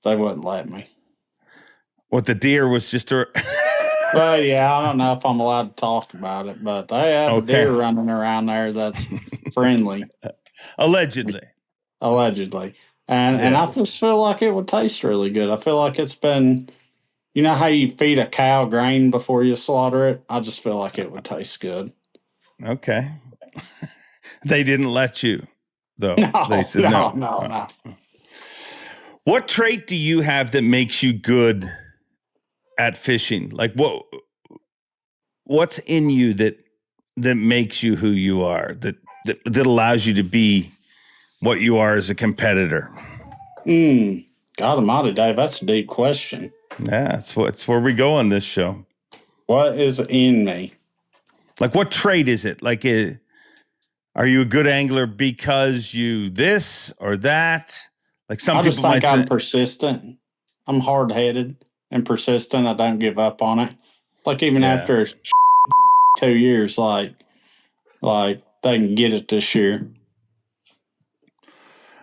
they wouldn't let me. What, the deer was just a... Well, yeah, I don't know if I'm allowed to talk about it, but they have a deer running around there that's friendly. Allegedly. And I just feel like it would taste really good. I feel like it's been, you know how you feed a cow grain before you slaughter it? I just feel like it would taste good. Okay. They didn't let you, though. No, they said no. No. What trait do you have that makes you good at fishing? Like what's in you that makes you who you are, that allows you to be what you are as a competitor? God almighty, Dave, that's a deep question. Yeah, it's where we go on this show. What is in me? Like, what trait is it? Like, are you a good angler because you this or that? Like some people might say, I'm persistent. I'm hard-headed and persistent. I don't give up on it. Like even after 2 years, like they can get it this year.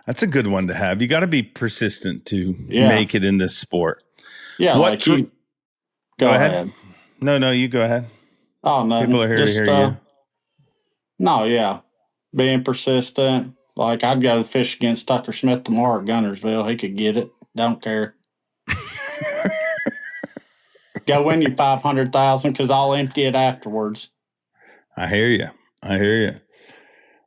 That's a good one to have. You got to be persistent to make it in this sport. Yeah, you. Go ahead. No, you go ahead. Oh, no. People are here to hear you. No, yeah. being persistent. Like, I'd go fish against Tucker Smith tomorrow at Gunnersville. He could get it. Don't care. Go win you $500,000 because I'll empty it afterwards. I hear you.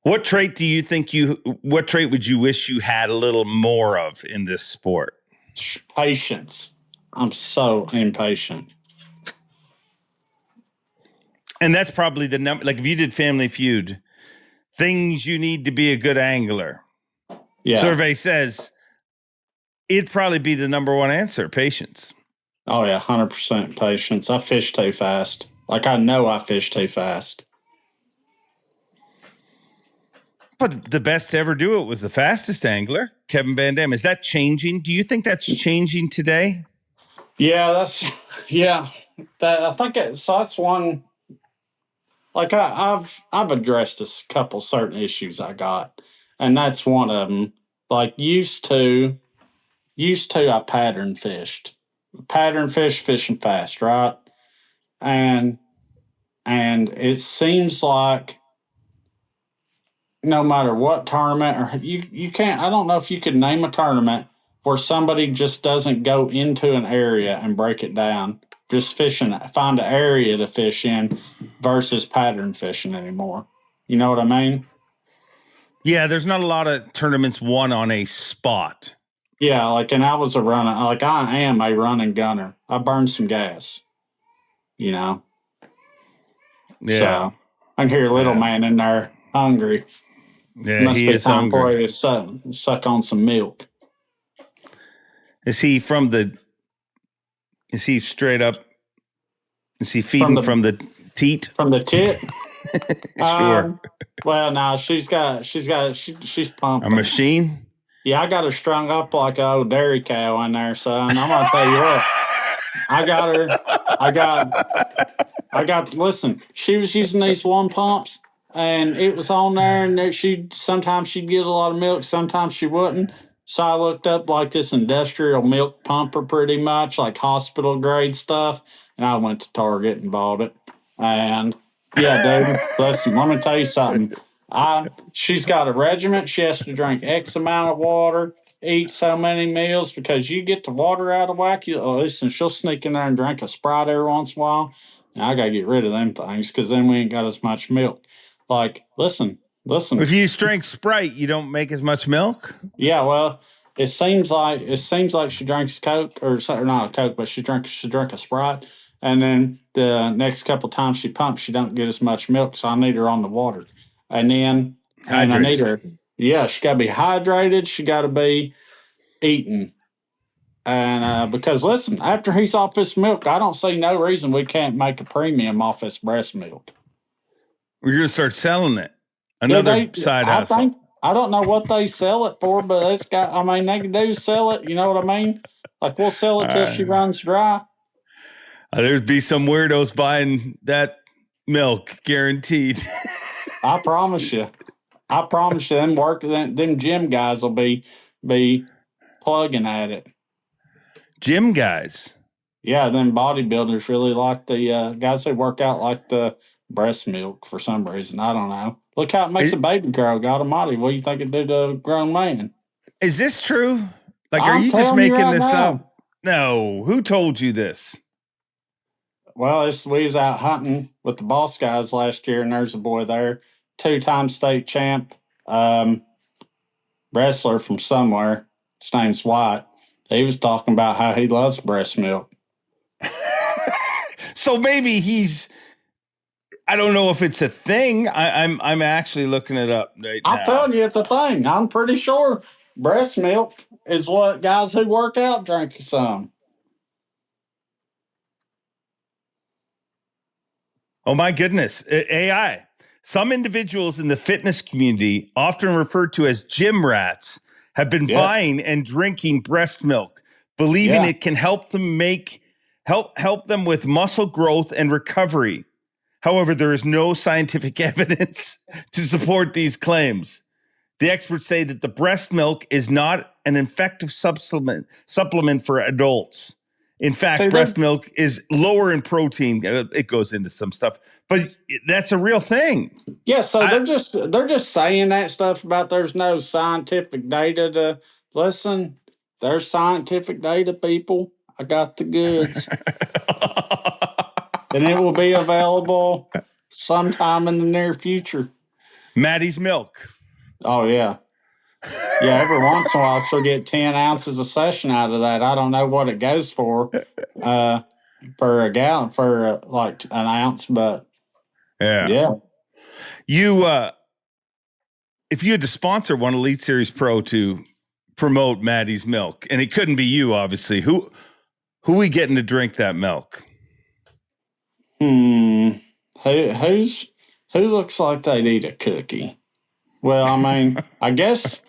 What trait would you wish you had a little more of in this sport? Patience. I'm so impatient. And that's probably the number. Like if you did Family Feud, things you need to be a good angler. Yeah. Survey says it'd probably be the number one answer, patience. Oh, yeah, 100% patience. I fish too fast. Like, I know I fish too fast. But the best to ever do it was the fastest angler, Kevin Van Dam. Is that changing? Do you think that's changing today? Yeah, I think that's one. Like, I've addressed a couple certain issues I got, and that's one of them. Like, used to I pattern fished. Pattern fishing fast, right? And it seems like no matter what tournament, or you can't, I don't know if you could name a tournament where somebody just doesn't go into an area and break it down, just fishing, find an area to fish in versus pattern fishing anymore. You know what I mean? Yeah, there's not a lot of tournaments won on a spot. Yeah, like, and I am a running gunner. I burned some gas, you know? Yeah. So I can hear little man in there hungry. Yeah, Must he be is time hungry. for you to suck on some milk. Is he straight up? Is he feeding from the teat? From the tit? Sure. Well, no, she's pumping. A machine? Yeah, I got her strung up like a old dairy cow in there, son. I'm gonna tell you what. Listen, she was using these one pumps and it was on there, and sometimes she'd get a lot of milk, sometimes she wouldn't. So I looked up like this industrial milk pumper, pretty much like hospital grade stuff, and I went to Target and bought it. And yeah, dude, listen, let me tell you something. She's got a regiment. She has to drink X amount of water, eat so many meals, because you get the water out of whack. Listen, she'll sneak in there and drink a Sprite every once in a while. And I got to get rid of them things because then we ain't got as much milk. Like, listen. If you drink Sprite, you don't make as much milk? Yeah, well, it seems like she drinks Coke, or not a Coke, but she drank a Sprite. And then the next couple times she pumps, she don't get as much milk, so I need her on the water. And then I need her. Yeah, she got to be hydrated. She got to be eating. And because, listen, after he's off this milk, I don't see no reason we can't make a premium off this breast milk. We're going to start selling it. Another side hustle. I don't know what they sell it for, but they can do sell it. You know what I mean? Like, we'll sell it till she runs dry. There'd be some weirdos buying that milk, guaranteed. I promise you. Them gym guys will be plugging at it. Gym guys? Yeah, them bodybuilders really like the guys who work out like the breast milk for some reason. I don't know. Look how it makes a baby grow. God almighty. What do you think it do to a grown man? Is this true? Like, are you just making this up? No. Who told you this? Well, we was out hunting with the boss guys last year, and there's a boy there, 2-time state champ, wrestler from somewhere. His name's White. He was talking about how he loves breast milk. So maybe I don't know if it's a thing. I'm actually looking it up right now. I'm telling you, it's a thing. I'm pretty sure breast milk is what guys who work out drink some. Oh my goodness. AI. Some individuals in the fitness community, often referred to as gym rats, have been buying and drinking breast milk, believing it can help them help them with muscle growth and recovery. However, there is no scientific evidence to support these claims. The experts say that the breast milk is not an effective supplement for adults. In fact, breast milk is lower in protein. It goes into some stuff, but that's a real thing. Yeah, so they're just saying that stuff about there's no scientific data to listen. There's scientific data, people. I got the goods. And it will be available sometime in the near future. Maddie's milk. Oh, yeah. Yeah, every once in a while she'll get 10 ounces a session out of that. I don't know what it goes for a gallon, for like an ounce, but yeah. You, if you had to sponsor one Elite Series Pro to promote Maddie's milk, and it couldn't be you, obviously, who are we getting to drink that milk? Who looks like they'd eat a cookie? Well, I mean, I guess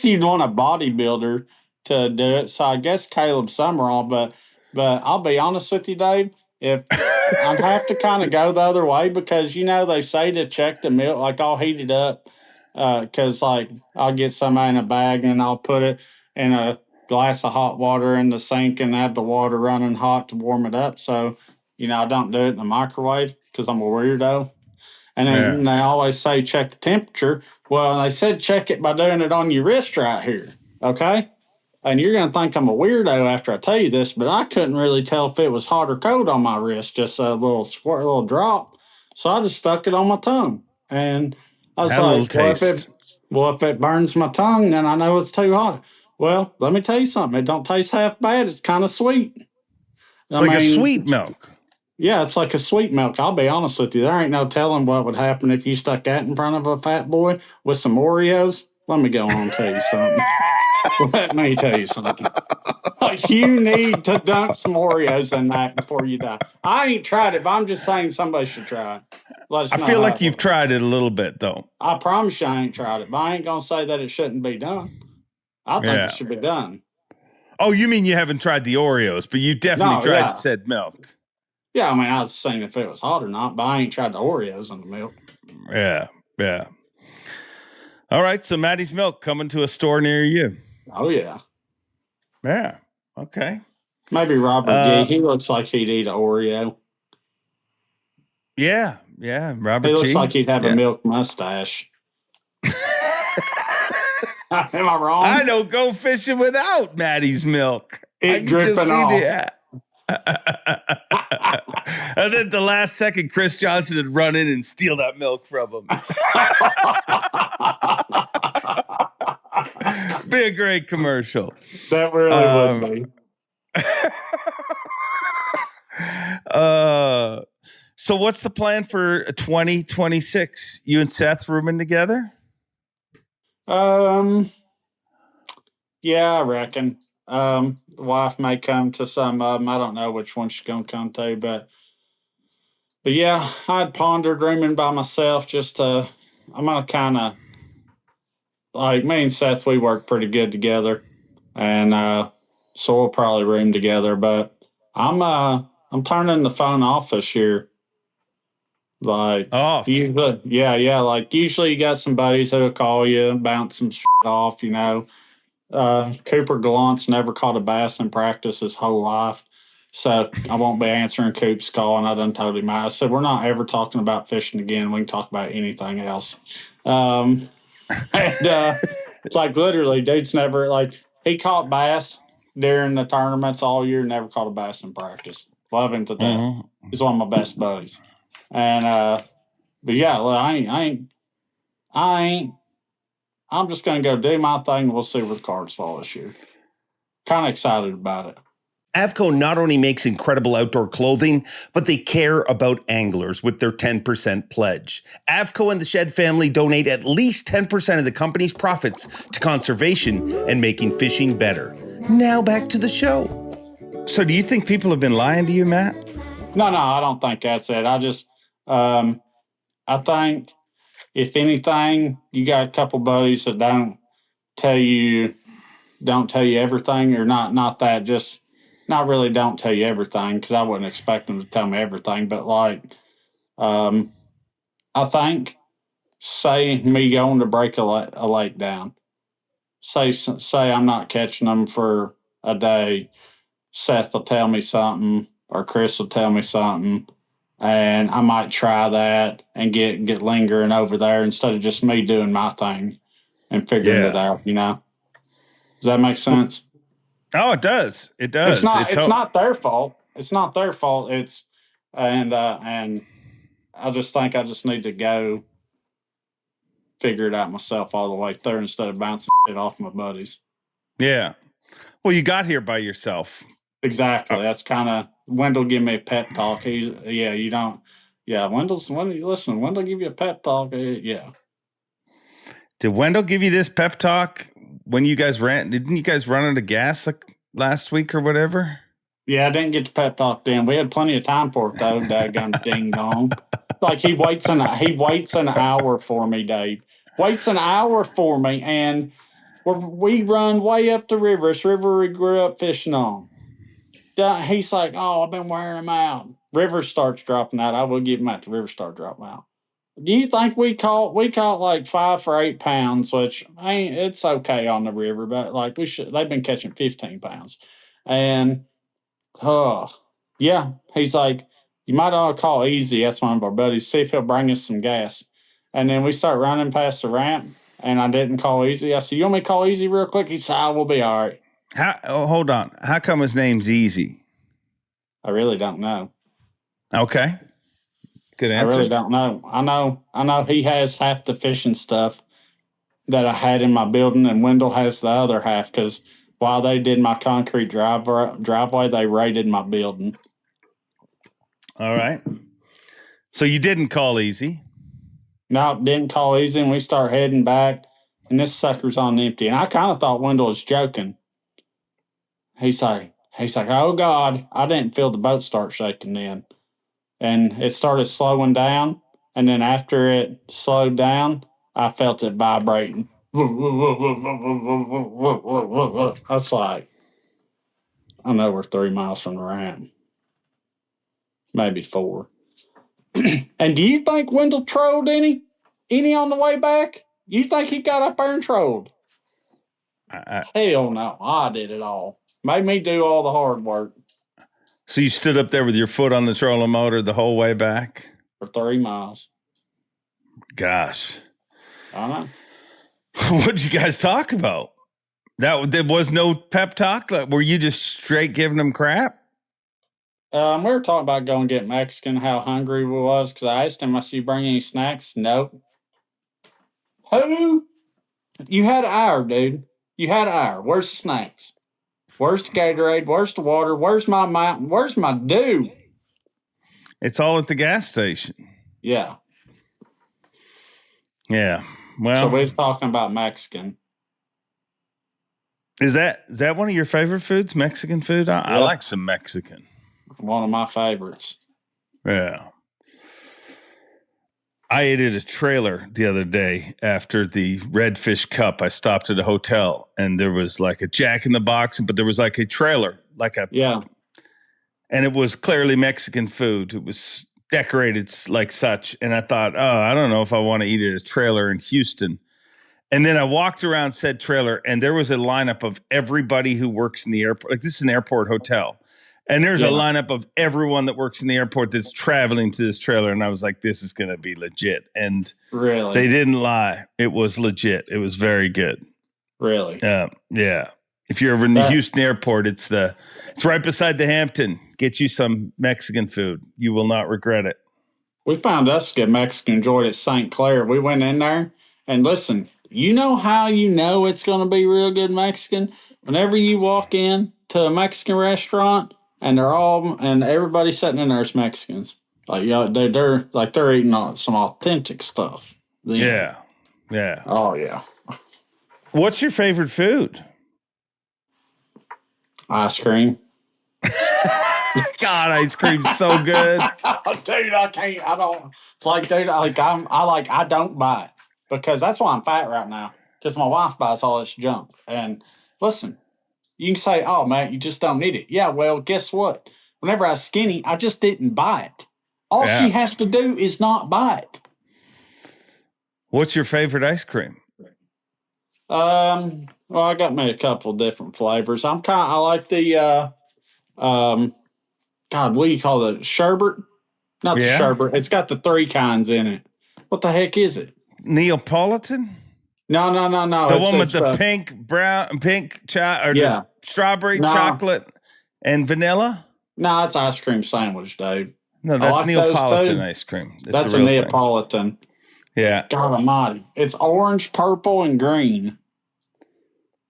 you'd want a bodybuilder to do it. So I guess Caleb Summerall, but I'll be honest with you, Dave. If I'd have to kind of go the other way, because they say to check the milk, like I'll heat it up, because like I'll get some in a bag and I'll put it in a glass of hot water in the sink and have the water running hot to warm it up. So I don't do it in the microwave because I'm a weirdo. And then they always say check the temperature. Well, they said check it by doing it on your wrist right here. Okay? And you're going to think I'm a weirdo after I tell you this, but I couldn't really tell if it was hot or cold on my wrist, just a little squirt, a little drop. So I just stuck it on my tongue. And I was like, if it burns my tongue, then I know it's too hot. Well, let me tell you something. It don't taste half bad. It's kind of sweet. It's like a sweet milk. Yeah, it's like a sweet milk. I'll be honest with you. There ain't no telling what would happen if you stuck that in front of a fat boy with some Oreos. Let me go on and tell you something. Let me tell you something. Like, you need to dunk some Oreos in that before you die. I ain't tried it, but I'm just saying somebody should try it. I feel like you've tried it a little bit, though. I promise you I ain't tried it, but I ain't going to say that it shouldn't be done. I think it should be done. Oh, you mean you haven't tried the Oreos, but you definitely tried said milk. Yeah, I mean, I was saying if it was hot or not, but I ain't tried the Oreos in the milk. Yeah. All right, so Maddie's milk coming to a store near you. Oh, yeah. Yeah, okay. Maybe Robert G. He looks like he'd eat an Oreo. Yeah, Robert G. He looks like he'd have a milk mustache. Am I wrong? I don't go fishing without Maddie's milk. It dripping off. And then the last second, Chris Johnson would run in and steal that milk from him. Be a great commercial. That really would be. So what's the plan for 2026? You and Seth rooming together? Yeah, I reckon. The wife may come to some of them. I don't know which one she's gonna come to, but yeah, I'd pondered rooming by myself. I'm gonna kind of, like, me and Seth, we work pretty good together, and so we'll probably room together. But I'm turning the phone off this year. Like, off. Usually, yeah. Like, usually you got some buddies who'll call you and bounce some shit off, Cooper Gallant's never caught a bass in practice his whole life. So I won't be answering Coop's call, and I done told him. I said, we're not ever talking about fishing again. We can talk about anything else. Like, literally, dude's never, like, he caught bass during the tournaments all year, never caught a bass in practice. Love him to death. Mm-hmm. He's one of my best buddies. And, but yeah, look, I'm just going to go do my thing. We'll see where the cards fall this year. Kind of excited about it. Avco not only makes incredible outdoor clothing, but they care about anglers with their 10% pledge. Avco and the Shed family donate at least 10% of the company's profits to conservation and making fishing better. Now back to the show. So do you think people have been lying to you, Matt? No, I don't think that's it. I just, I think, if anything, you got a couple buddies that don't tell you everything, or not that, just not really don't tell you everything, because I wouldn't expect them to tell me everything. But like, I think, say me going to break a lake down, say I'm not catching them for a day, Seth will tell me something or Chris will tell me something, and I might try that and get lingering over there instead of just me doing my thing and figuring it out, you know? Does that make sense? Oh, it does. It does. It's not their fault. It's not their fault. And I just think I just need to go figure it out myself all the way through instead of bouncing it off my buddies. Yeah. Well, you got here by yourself. Exactly. That's kind of Wendell give me a pep talk. Wendell give you a pep talk. Yeah. Did Wendell give you this pep talk when you guys didn't you guys run out of gas like last week or whatever? Yeah, I didn't get the pep talk then. We had plenty of time for it though, daggone ding dong. Like he waits an hour for me, Dave. Waits an hour for me, and we run way up the river. This river we grew up fishing on. He's like, oh, I've been wearing them out. River starts dropping out. I will give him that. The river start dropping out. Do you think we caught like 5 for 8 pounds, which it's okay on the river, but like they've been catching 15 pounds. And yeah, he's like, you might ought to call Easy. That's one of our buddies. See if he'll bring us some gas. And then we start running past the ramp, and I didn't call Easy. I said, you want me to call Easy real quick? He said, we'll be all right. Hold on. How come his name's Easy? I really don't know. Okay. Good answer. I really don't know. I know he has half the fishing stuff that I had in my building, and Wendell has the other half because while they did my concrete driveway, they raided my building. All right. So you didn't call Easy? No, didn't call Easy, and we start heading back, and this sucker's on empty. And I kind of thought Wendell was joking. He's like, oh, God, I didn't feel the boat start shaking then. And it started slowing down, and then after it slowed down, I felt it vibrating. That's like, I know we're 3 miles from the ramp. Maybe 4. And do you think Wendell trolled any on the way back? You think he got up there and trolled? Hell no. I did it all. Made me do all the hard work. So you stood up there with your foot on the trolling motor the whole way back? For 3 miles. Gosh. I know. What'd you guys talk about? There was no pep talk? Were you just straight giving them crap? We were talking about going get Mexican, how hungry we was, because I asked him, I said, you bring any snacks? Nope. Who? You had an hour, dude. You had an hour. Where's the snacks? Where's the Gatorade? Where's the water? Where's my mountain? Where's my dew? It's all at the gas station. Yeah. Yeah. Well, so we was talking about Mexican. Is that one of your favorite foods, Mexican food? I like some Mexican. One of my favorites. Yeah. I ate at a trailer the other day after the Redfish Cup. I stopped at a hotel and there was like a Jack in the Box, but there was like a trailer, and it was clearly Mexican food. It was decorated like such. And I thought, I don't know if I want to eat at a trailer in Houston. And then I walked around said trailer and there was a lineup of everybody who works in the airport. Like this is an airport hotel. And there's a lineup of everyone that works in the airport that's traveling to this trailer. And I was like, this is going to be legit. And really, they didn't lie. It was legit. It was very good. Really? Yeah. If you're ever in the Houston airport, it's right beside the Hampton. Get you some Mexican food. You will not regret it. We found us a good Mexican joint at St. Clair. We went in there and listen, you know how you know it's going to be real good Mexican? Whenever you walk in to a Mexican restaurant, and everybody's sitting in there as Mexicans. Like, they're eating some authentic stuff. Yeah. Oh, yeah. What's your favorite food? Ice cream. God, ice cream's so good. Dude, I don't buy it because that's why I'm fat right now. Because my wife buys all this junk. And listen, you can say, oh, man, you just don't need it. Yeah, well, guess what? Whenever I was skinny, I just didn't buy it. All she has to do is not buy it. What's your favorite ice cream? Well, I got me a couple of different flavors. I like the God, what do you call it? Sherbet? Not the sherbet. It's got the 3 kinds in it. What the heck is it? Neapolitan? No. The one with the pink the strawberry, chocolate, and vanilla? No, it's ice cream sandwich, Dave. No, that's Neapolitan ice cream. That's a Neapolitan. Thing. Yeah. God almighty. It's orange, purple, and green.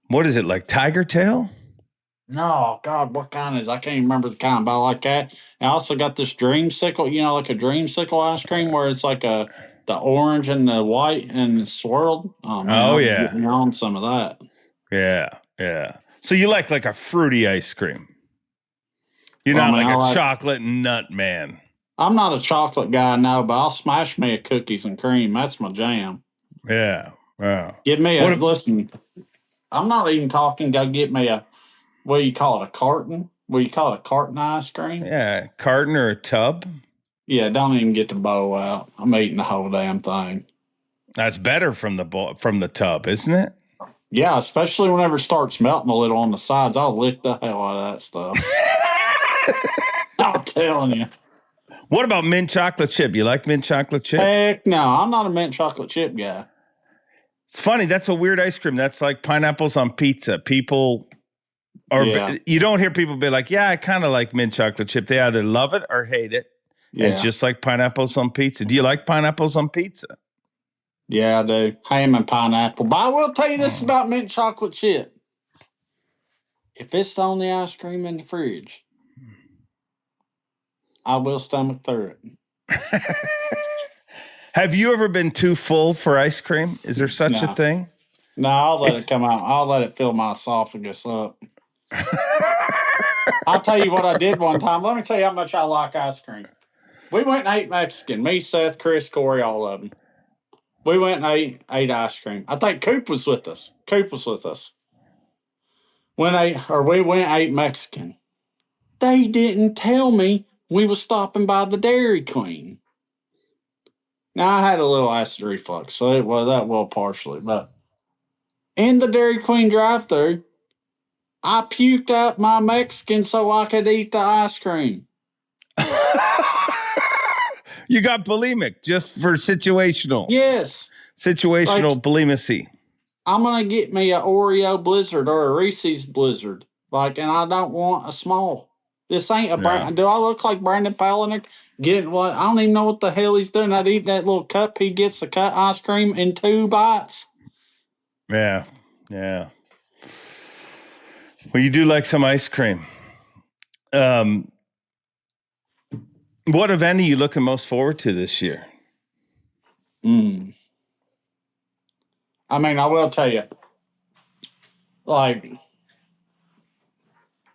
What is it, like Tiger Tail? No, God, what kind is it? I can't even remember the kind, but I like that. And I also got this dreamsicle, like a dreamsicle ice cream where it's like the orange and the white and swirled. Oh, man, yeah. Getting on some of that. Yeah. So you like a fruity ice cream? You're not like a chocolate nut man. I'm not a chocolate guy, no, but I'll smash me a cookies and cream. That's my jam. Yeah. Wow. Give me listen, I'm not even talking, go get me what do you call it, a carton? What do you call it, a carton ice cream? Yeah, carton or a tub. Yeah, don't even get the bowl out. I'm eating the whole damn thing. That's better from the tub, isn't it? Yeah, especially whenever it starts melting a little on the sides. I'll lick the hell out of that stuff. I'm telling you. What about mint chocolate chip? You like mint chocolate chip? Heck no, I'm not a mint chocolate chip guy. It's funny. That's a weird ice cream. That's like pineapples on pizza. People you don't hear people be like, yeah, I kind of like mint chocolate chip. They either love it or hate it. Yeah. And just like pineapples on pizza. Do you like pineapples on pizza? Yeah, I do. Ham and pineapple. But I will tell you this about mint chocolate chip. If it's on the ice cream in the fridge, I will stomach through it. Have you ever been too full for ice cream? Is there such a thing? No, I'll let it come out. I'll let it fill my esophagus up. I'll tell you what I did one time. Let me tell you how much I like ice cream. We went and ate Mexican. Me, Seth, Chris, Corey, all of them. We went and ate ice cream. I think Coop was with us. We went and ate Mexican. They didn't tell me we was stopping by the Dairy Queen. Now, I had a little acid reflux, so it was that well partially. But in the Dairy Queen drive-thru, I puked out my Mexican so I could eat the ice cream. You got bulimic just for situational. Yes. Situational bulimicy. I'm going to get me an Oreo Blizzard or a Reese's Blizzard. And I don't want a small. This ain't a brand. Do I look like Brandon Palaniuk? I don't even know what the hell he's doing. I'd eat that little cup. He gets the cut ice cream in 2 bites. Yeah. Well, you do like some ice cream. What event are you looking most forward to this year? I mean, I will tell you, I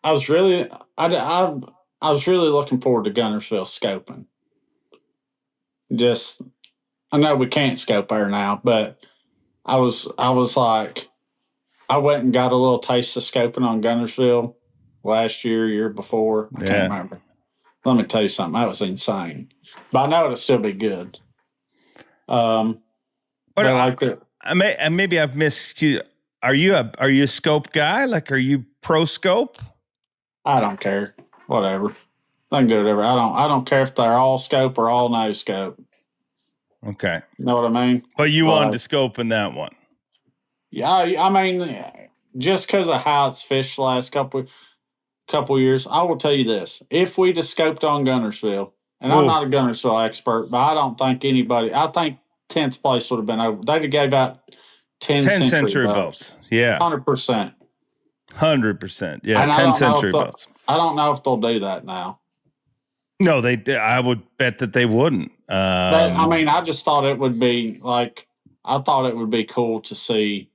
was really looking forward to Gunnersville scoping. I know we can't scope there now, but I was like, I went and got a little taste of scoping on Gunnersville last year before. I can't remember. Let me tell you something. That was insane. But I know it'll still be good. But I like that. Maybe I've missed you. Are you a scope guy? Are you pro scope? I don't care. Whatever. I can do whatever. I don't care if they're all scope or all no scope. Okay. You know what I mean? But you wanted to scope in that one. Yeah, I mean, just because of how it's fished the last couple years, I will tell you this. If we'd have scoped on Gunnersville, and I'm not a Gunnersville expert, but I don't think I think 10th place would have been over. They'd have gave out 10 century belts. Yeah. 100%. 100%. Yeah, 10 century belts. I don't know if they'll do that now. No, I would bet that they wouldn't. I mean, I just thought it would be cool to see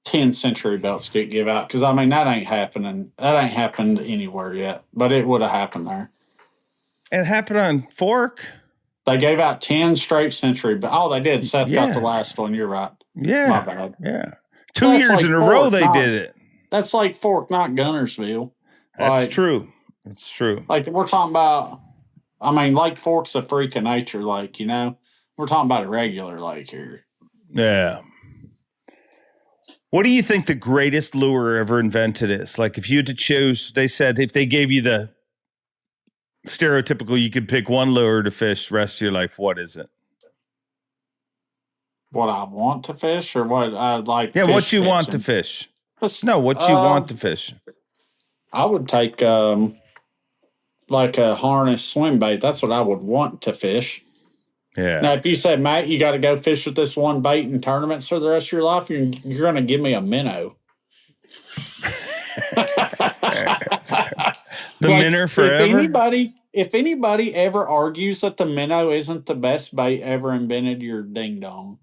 10 century belts get give out. Because, I mean, that ain't happening. That ain't happened anywhere yet. But it would have happened there. It happened on Fork. They gave out 10 straight century. But they did. Seth got the last one. You're right. Yeah. My bad. Yeah. 2 years in a row they did it. That's like Fork, not Gunnersville. That's true. It's true. We're talking about, I mean, Lake Fork's a freak of nature lake, We're talking about a regular lake here. Yeah. What do you think the greatest lure ever invented is? Like if you had to choose, they said if they gave you the stereotypical, you could pick one lure to fish the rest of your life, what is it? What I want to fish or what I like? Yeah, fish what you want to fishing? fish. No, what you want to fish. I would take like a harness swim bait. That's what I would want to fish. Yeah. Now, if you said, Matt, you got to go fish with this one bait in tournaments for the rest of your life, you're going to give me a minnow. The minnow forever? If anybody ever argues that the minnow isn't the best bait ever invented, you're ding dong.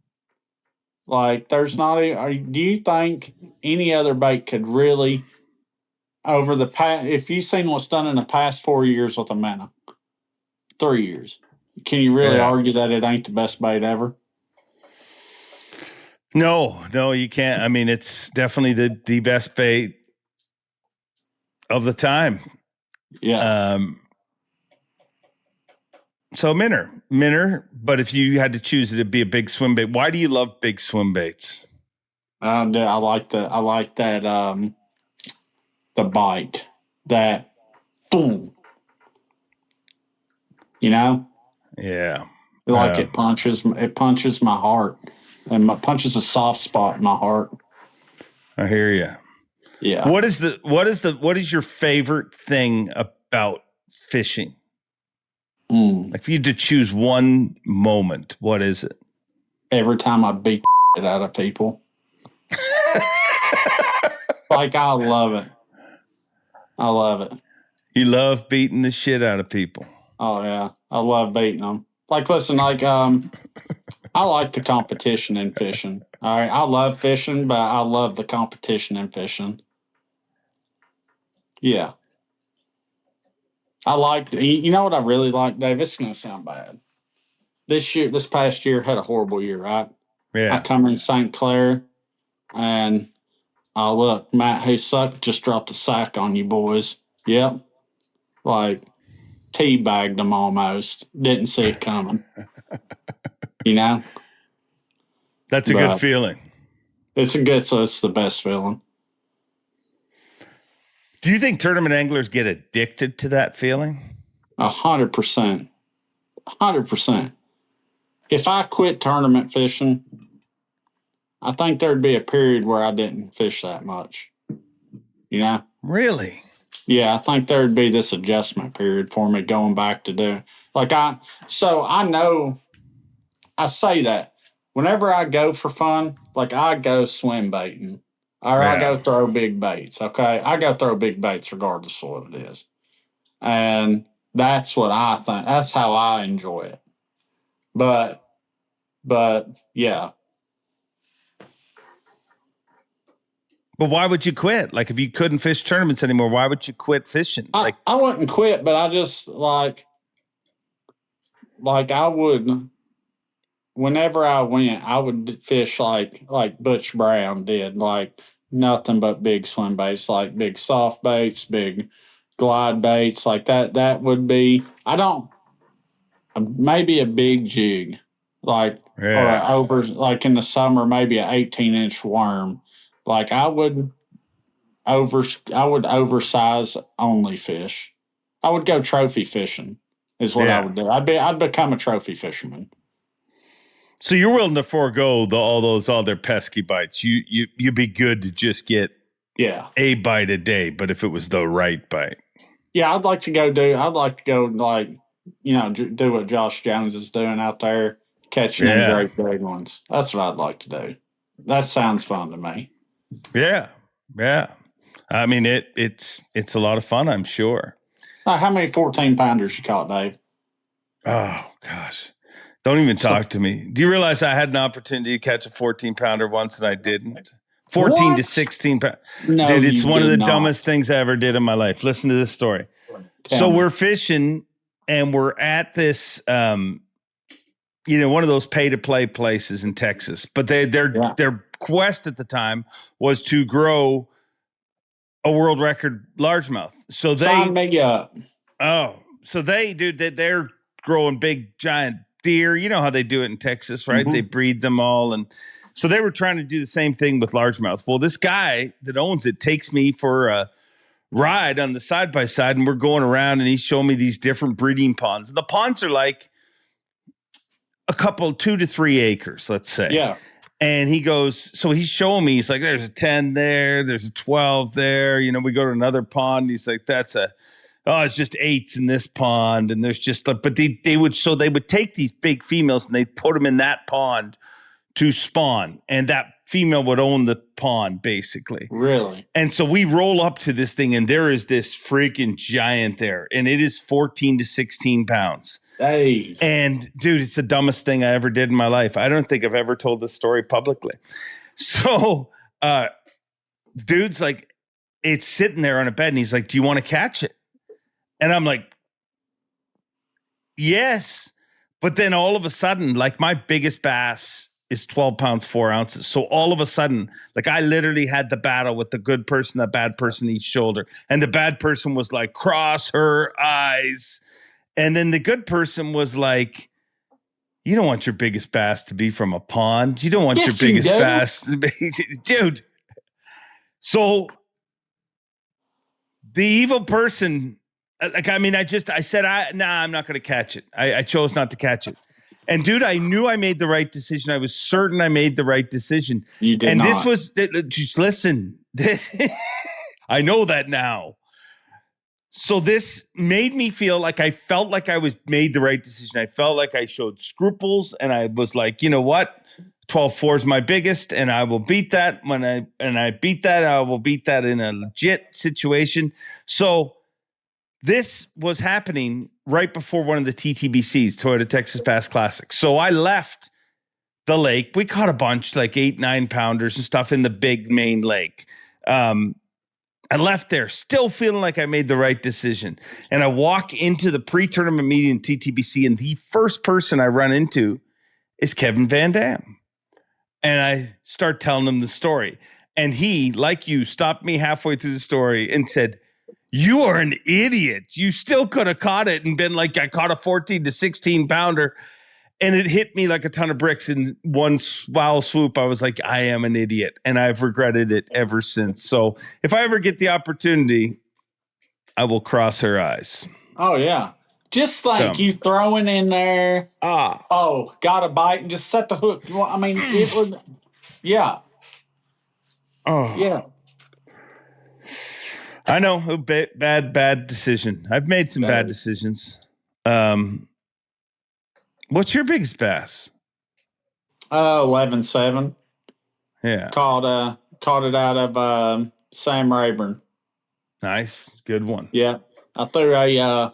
Like, there's not a. Do you think any other bait could really, over the past, if you've seen what's done in the past 4 years with a minnow, 3 years, can you really argue that it ain't the best bait ever? No, you can't. I mean, it's definitely the best bait of the time. Yeah. So minnow, but if you had to choose, it'd be a big swim bait. Why do you love big swim baits? I like that the bite, that boom. You know? Yeah. It punches my heart, and punches a soft spot in my heart. I hear you. Yeah. What is your favorite thing about fishing? Like if you had to choose one moment, what is it? Every time I beat it out of people. Like, I love it. I love it. You love beating the shit out of people. Oh yeah, I love beating them. Like, listen, like I like the competition in fishing. All right, I love fishing, but I love the competition in fishing. Yeah. I like, you know what I really like, Dave? It's going to sound bad. This past year had a horrible year, right? Yeah. I come in St. Clair, and look, Matt, who sucked, just dropped a sack on you boys. Yep. Like, teabagged them almost. Didn't see it coming. You know? That's a good feeling. It's the best feeling. Do you think tournament anglers get addicted to that feeling? 100%. 100%. If I quit tournament fishing, I think there'd be a period where I didn't fish that much. You know? Really? Yeah, I think there'd be this adjustment period for me going back to do. So I know, I say that whenever I go for fun, like I go swim baiting. Or I go throw big baits, okay? I go throw big baits regardless of what it is. And that's what I think. That's how I enjoy it. But yeah. But why would you quit? Like, if you couldn't fish tournaments anymore, why would you quit fishing? I wouldn't quit, but I just like I would, whenever I went, I would fish like Butch Brown did, like nothing but big swim baits, like big soft baits, big glide baits, like that. That would be, maybe a big jig, like, or like in the summer, maybe an 18-inch worm. Like I would oversize only fish. I would go trophy fishing is what I would do. I'd become a trophy fisherman. So you're willing to forego all those other pesky bites. You'd be good to just get a bite a day, but if it was the right bite. Yeah, I'd like to go do what Josh Jones is doing out there, catching them great big ones. That's what I'd like to do. That sounds fun to me. Yeah. Yeah. I mean, it's a lot of fun, I'm sure. How many 14-pounders you caught, Dave? Oh, gosh. Don't even talk to me. Do you realize I had an opportunity to catch a 14-pounder once and I didn't? 14 to 16 pounds. No, dude, it's one of the dumbest things I ever did in my life. Listen to this story. So we're fishing and we're at this, one of those pay-to-play places in Texas. But their quest at the time was to grow a world record largemouth. So they're growing big giant deer. You know how they do it in Texas, right? Mm-hmm. They breed them all, and So they were trying to do the same thing with largemouth. Well, this guy that owns it takes me for a ride on the side-by-side, and we're going around, and he's showing me these different breeding ponds. And the ponds are like a couple, 2 to 3 acres, let's say. Yeah. And he goes, so he's showing me, he's like, there's a 10 there, there's a 12 there. You know, we go to another pond. He's like, it's just 8s in this pond. And there's just, but they would take these big females and they'd put them in that pond to spawn. And that female would own the pond, basically. Really? And so we roll up to this thing, and there is this freaking giant there, and it is 14 to 16 pounds. Hey. And dude, it's the dumbest thing I ever did in my life. I don't think I've ever told this story publicly. So, dude's like, it's sitting there on a bed, and he's like, do you want to catch it? And I'm like, yes. But then all of a sudden, like, my biggest bass is 12 pounds, 4 ounces. So all of a sudden, like, I literally had the battle with the good person, the bad person each shoulder. And the bad person was like, cross her eyes. And then the good person was like, you don't want your biggest bass to be from a pond. You don't want your biggest bass to be, dude. So the evil person, like, I mean, I said, I'm not going to catch it. I chose not to catch it. And dude, I knew I made the right decision. I was certain I made the right decision. You did not. This was, just listen, I know that now. So this made me feel like I felt like I made the right decision. I felt like I showed scruples, and I was like, you know what? 12.4 is my biggest, and I will beat that. I beat that, I will beat that in a legit situation. So this was happening right before one of the TTBCs, Toyota Texas Bass Classics. So I left the lake. We caught a bunch, like 8-9 pounders and stuff in the big main lake. I left there still feeling like I made the right decision. And I walk into the pre-tournament meeting in TTBC, and the first person I run into is Kevin Van Dam. And I start telling him the story. And he, like you, stopped me halfway through the story and said, you are an idiot. You still could have caught it and been like, I caught a 14 to 16 pounder. And it hit me like a ton of bricks in one wild swoop. I was like, I am an idiot. And I've regretted it ever since. So if I ever get the opportunity, I will cross her eyes. Oh, yeah. Just like you throwing in there. Oh, got a bite and just set the hook. I mean, it was, yeah. Oh, yeah. I know, bad decision. I've made some bad decisions. What's your biggest bass? 11.7. Yeah. Caught it out of Sam Rayburn. Nice. Good one. Yeah. I threw a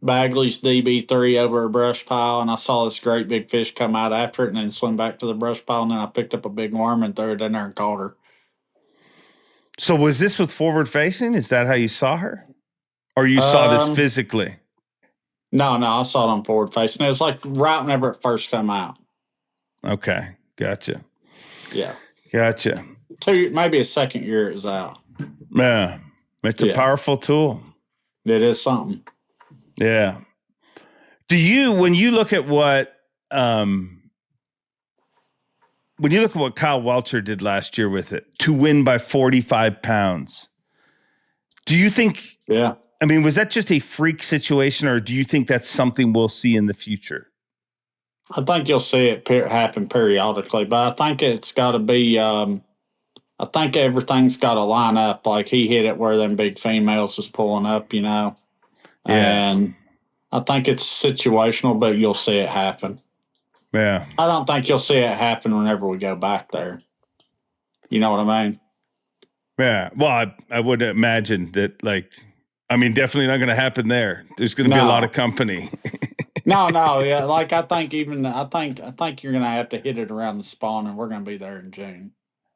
Bagley's DB3 over a brush pile, and I saw this great big fish come out after it and then swim back to the brush pile, and then I picked up a big worm and threw it in there and caught her. So was this with forward facing? Is that how you saw her? Or you saw this physically? No, I saw it on forward facing. It was like right whenever it first come out. Okay. Gotcha. Yeah. Gotcha. Maybe a second year it was out. Yeah. It's a powerful tool. It is something. Yeah. When you look at what Kyle Welcher did last year with it to win by 45 pounds, do you think, I mean, was that just a freak situation, or do you think that's something we'll see in the future? I think you'll see it happen periodically, but I think it's got to be, I think everything's got to line up. Like he hit it where them big females was pulling up, you know? Yeah. And I think it's situational, but you'll see it happen. Yeah. I don't think you'll see it happen whenever we go back there. You know what I mean? Yeah. Well, I would imagine that, definitely not going to happen there. There's going to be a lot of company. No. Yeah. Like I think you're going to have to hit it around the spawn, and we're going to be there in June.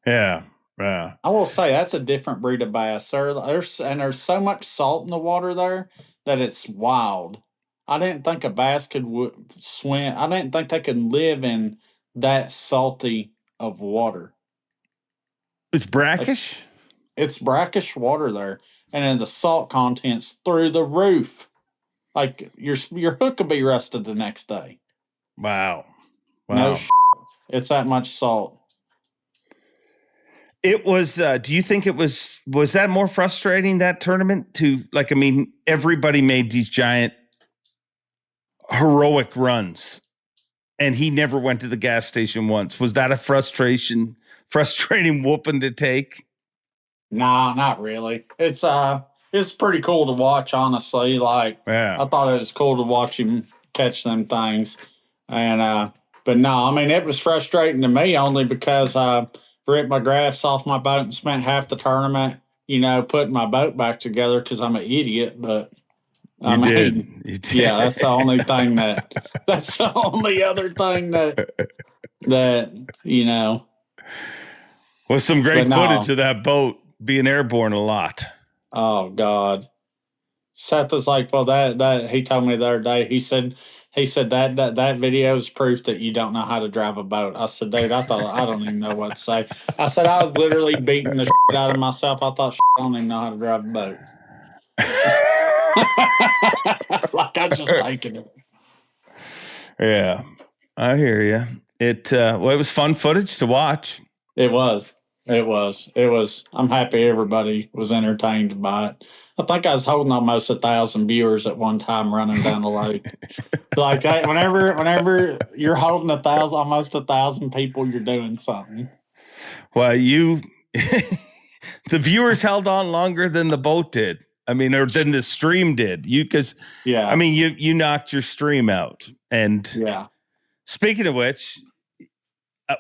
Yeah. Yeah. I will say that's a different breed of bass, sir. There's so much salt in the water there that it's wild. I didn't think a bass could swim. I didn't think they could live in that salty of water. It's brackish? It's brackish water there. And then the salt content's through the roof. Like your hook will be rusted the next day. Wow. No, it's that much salt. It was, do you think it was that more frustrating, that tournament? Everybody made these giant heroic runs and he never went to the gas station once. Was that a frustrating whooping to take? Nah, not really. It's pretty cool to watch, honestly. I thought it was cool to watch him catch them things. And but no, it was frustrating to me only because I ripped my graphs off my boat and spent half the tournament, putting my boat back together because I'm an idiot. But You did. Yeah, that's the only thing that's the only other thing that Was some great footage of that boat being airborne a lot. Oh God. Seth was like, well, that he told me the other day, he said that video is proof that you don't know how to drive a boat. I said, dude, I don't even know what to say. I said, I was literally beating the shit out of myself. I thought, I don't even know how to drive a boat. Like I just taking it. Yeah, I hear you. It was fun footage to watch. It was. I'm happy everybody was entertained by it. I think I was holding almost 1,000 viewers at one time running down the lake. Whenever you're holding almost 1,000 people, you're doing something. Well, the viewers held on longer than the boat did. Or than the stream did. You knocked your stream out. And yeah. Speaking of which,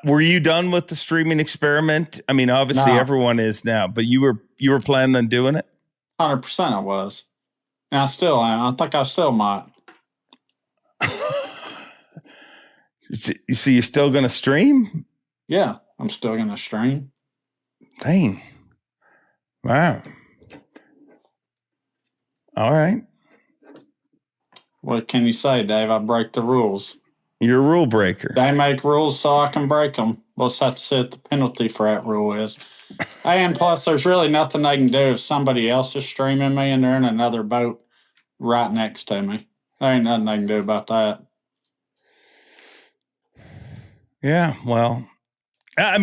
were you done with the streaming experiment? Obviously everyone is now, but you were planning on doing it? 100% I was. And I still am. I think I still might. So you're still going to stream? Yeah, I'm still going to stream. Dang. Wow. All right. What can you say, Dave? I break the rules. You're a rule breaker. They make rules so I can break them. We'll just have to see what the penalty for that rule is. And plus, there's really nothing they can do if somebody else is streaming me and they're in another boat right next to me. There ain't nothing they can do about that. Yeah, well, I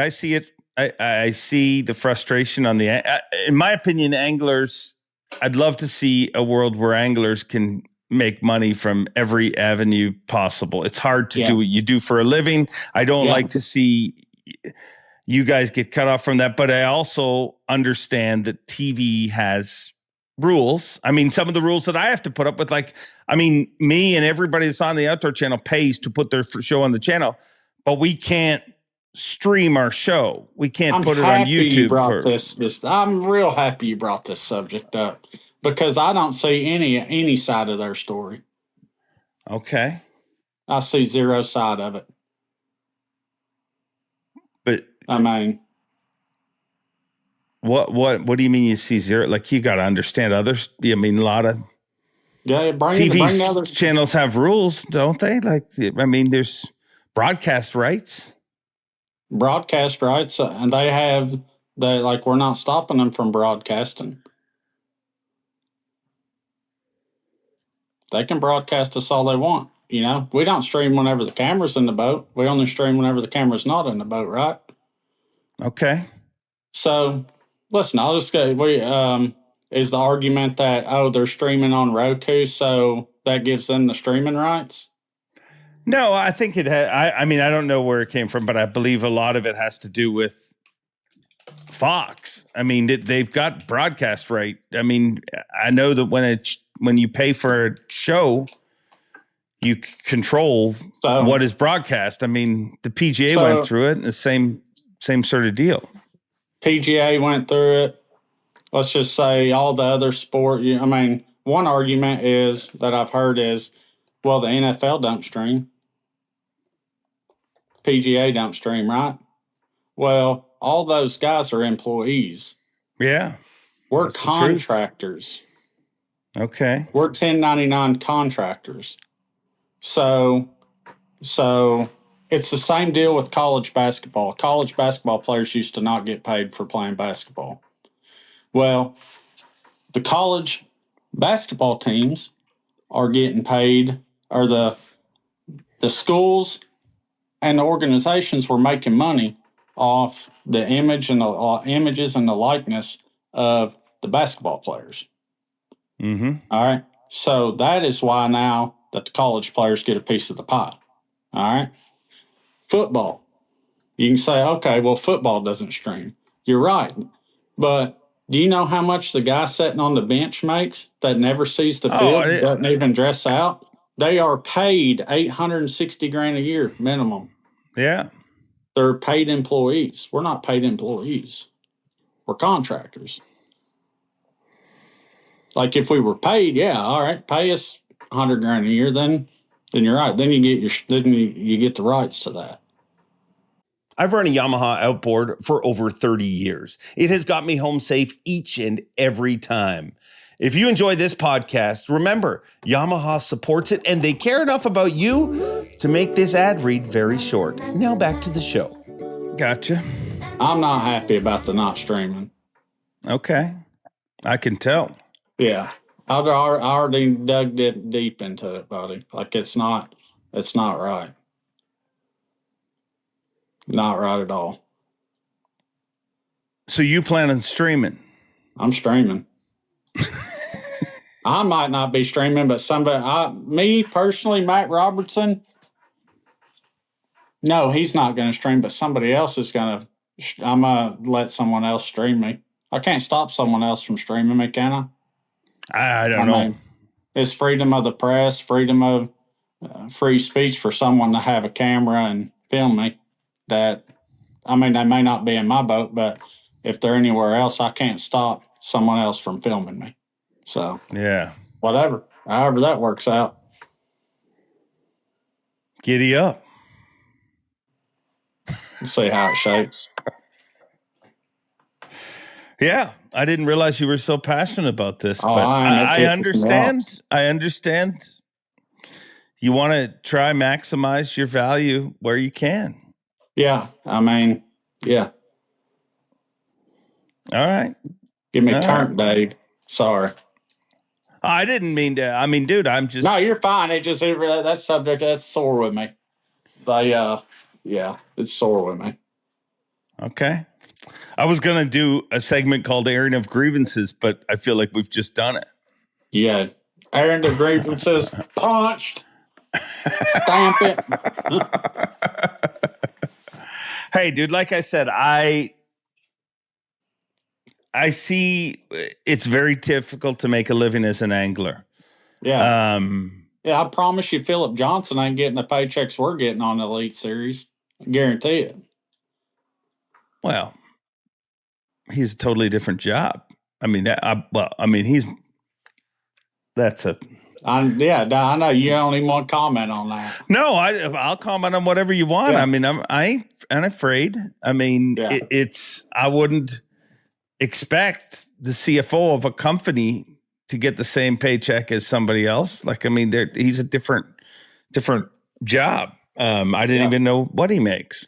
see it. I see the frustration on in my opinion, anglers, I'd love to see a world where anglers can make money from every avenue possible. It's hard to do what you do for a living. I don't like to see you guys get cut off from that, but I also understand that TV has rules. Some of the rules that I have to put up with, me and everybody that's on the Outdoor Channel pays to put their show on the channel, but we can't stream our show. We can't put it on YouTube. I'm real happy you brought this subject up because I don't see any side of their story. Okay. I see zero side of it. But what do you mean you see zero? Like, you got to understand others. A lot of TV channels have rules, don't they? There's broadcast rights. Broadcast rights, and we're not stopping them from broadcasting. They can broadcast us all they want. We don't stream whenever the camera's in the boat. We only stream whenever the camera's not in the boat, right? Okay. So, listen, I'll just go. Is the argument that, they're streaming on Roku, so that gives them the streaming rights? No, I think it had. I don't know where it came from, but I believe a lot of it has to do with Fox. They've got broadcast right. I know that when you pay for a show, you control what is broadcast. The PGA went through it, and the same sort of deal. PGA went through it. Let's just say all the other sport. One argument is that I've heard is, well, the NFL don't stream. PGA don't stream, right? Well, all those guys are employees. Yeah. We're contractors. Okay. We're 1099 contractors. So it's the same deal with college basketball. College basketball players used to not get paid for playing basketball. Well, the college basketball teams are getting paid, or the schools and the organizations were making money off the image and the images and the likeness of the basketball players. Mm-hmm. All right. So that is why now that the college players get a piece of the pie. All right. Football. You can say, okay, well, football doesn't stream. You're right. But do you know how much the guy sitting on the bench makes that never sees the field, doesn't even dress out? They are paid $860,000 a year minimum. Yeah. They're paid employees. We're not paid employees. We're contractors. Like if we were paid, yeah, all right, pay us $100,000 a year, then you're right. Then you get the rights to that. I've run a Yamaha outboard for over 30 years. It has got me home safe each and every time. If you enjoy this podcast, remember, Yamaha supports it and they care enough about you to make this ad read very short. Now back to the show. Gotcha. I'm not happy about the not streaming. Okay. I can tell. Yeah. I already dug it deep into it, buddy. Like it's not right. Not right at all. So you plan on streaming? I'm streaming. I might not be streaming, but me personally, Matt Robertson, no, he's not going to stream, but somebody else is going to, I'm going to let someone else stream me. I can't stop someone else from streaming me, can I? I don't know. Mean, it's freedom of the press, freedom of free speech for someone to have a camera and film me. They may not be in my boat, but if they're anywhere else, I can't stop someone else from filming me. So, yeah, whatever, however that works out. Giddy up. Let's see how it shakes. Yeah, I didn't realize you were so passionate about this, but I understand. I understand. You want to try maximize your value where you can. Yeah, yeah. All right. Give me turn, Dave. Sorry. I didn't mean to. Dude, I'm just. No, you're fine. That subject, that's sore with me. But yeah, it's sore with me. Okay. I was going to do a segment called Airing of Grievances, but I feel like we've just done it. Yeah. Airing of Grievances, punched. Stamp it. Hey, dude, like I said, I see it's very difficult to make a living as an angler. Yeah. Yeah, I promise you Philip Johnson ain't getting the paychecks we're getting on the Elite Series. I guarantee it. Well, he's a totally different job. I know you don't even want to comment on that. No, I'll comment on whatever you want. Yeah. I ain't afraid. I wouldn't expect the CFO of a company to get the same paycheck as somebody else. He's a different job. I didn't even know what he makes.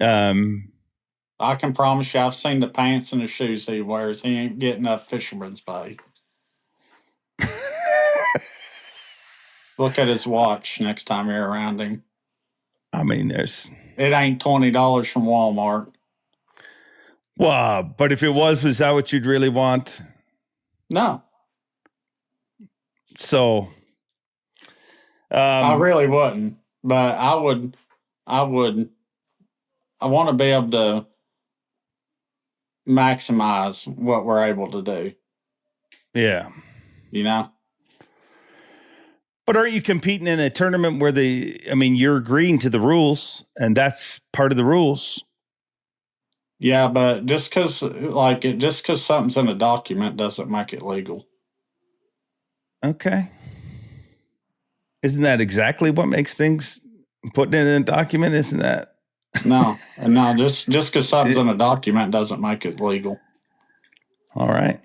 I can promise you I've seen the pants and the shoes he wears. He ain't getting a fisherman's pay. Look at his watch next time you're around him. It ain't $20 from Walmart. Well, but if it was that what you'd really want? No. So, I really wouldn't, but I want to be able to maximize what we're able to do. Yeah. You know? But aren't you competing in a tournament where you're agreeing to the rules, and that's part of the rules? Yeah, but just because something's in a document doesn't make it legal. Okay. Isn't that exactly what makes things putting it in a document? Isn't that? No, just because something's in a document doesn't make it legal. All right.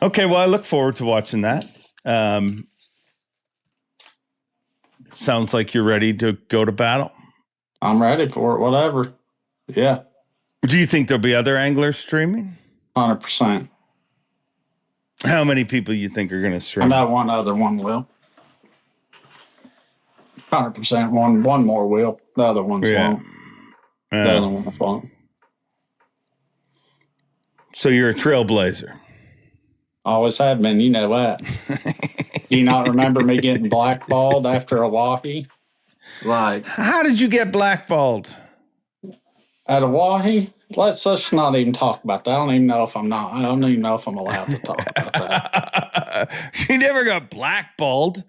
Okay, well, I look forward to watching that. Sounds like you're ready to go to battle. I'm ready for it, whatever. Yeah. Do you think there'll be other anglers streaming? 100%. How many people you think are going to stream? I know one other one will. 100%. One more will. The other ones won't. Doesn't want to fall. So you're a trailblazer. Always have been. You know that. Do you not remember me getting blackballed after Oahe? Like, How did you get blackballed? at Oahe? Let's just not even talk about that. I don't even know if I'm allowed to talk about that. You never got blackballed.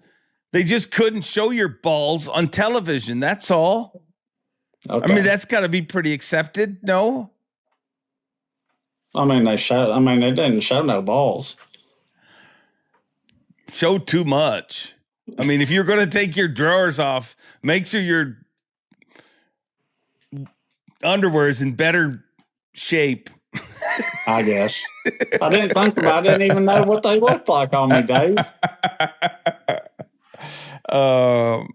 They just couldn't show your balls on television. That's all. Okay. I mean, that's got to be pretty accepted. No? they didn't show no balls. Show too much. I mean, if you're going to take your drawers off, make sure your underwear is in better shape. I guess. I didn't think about it. I didn't even know what they looked like on me, Dave.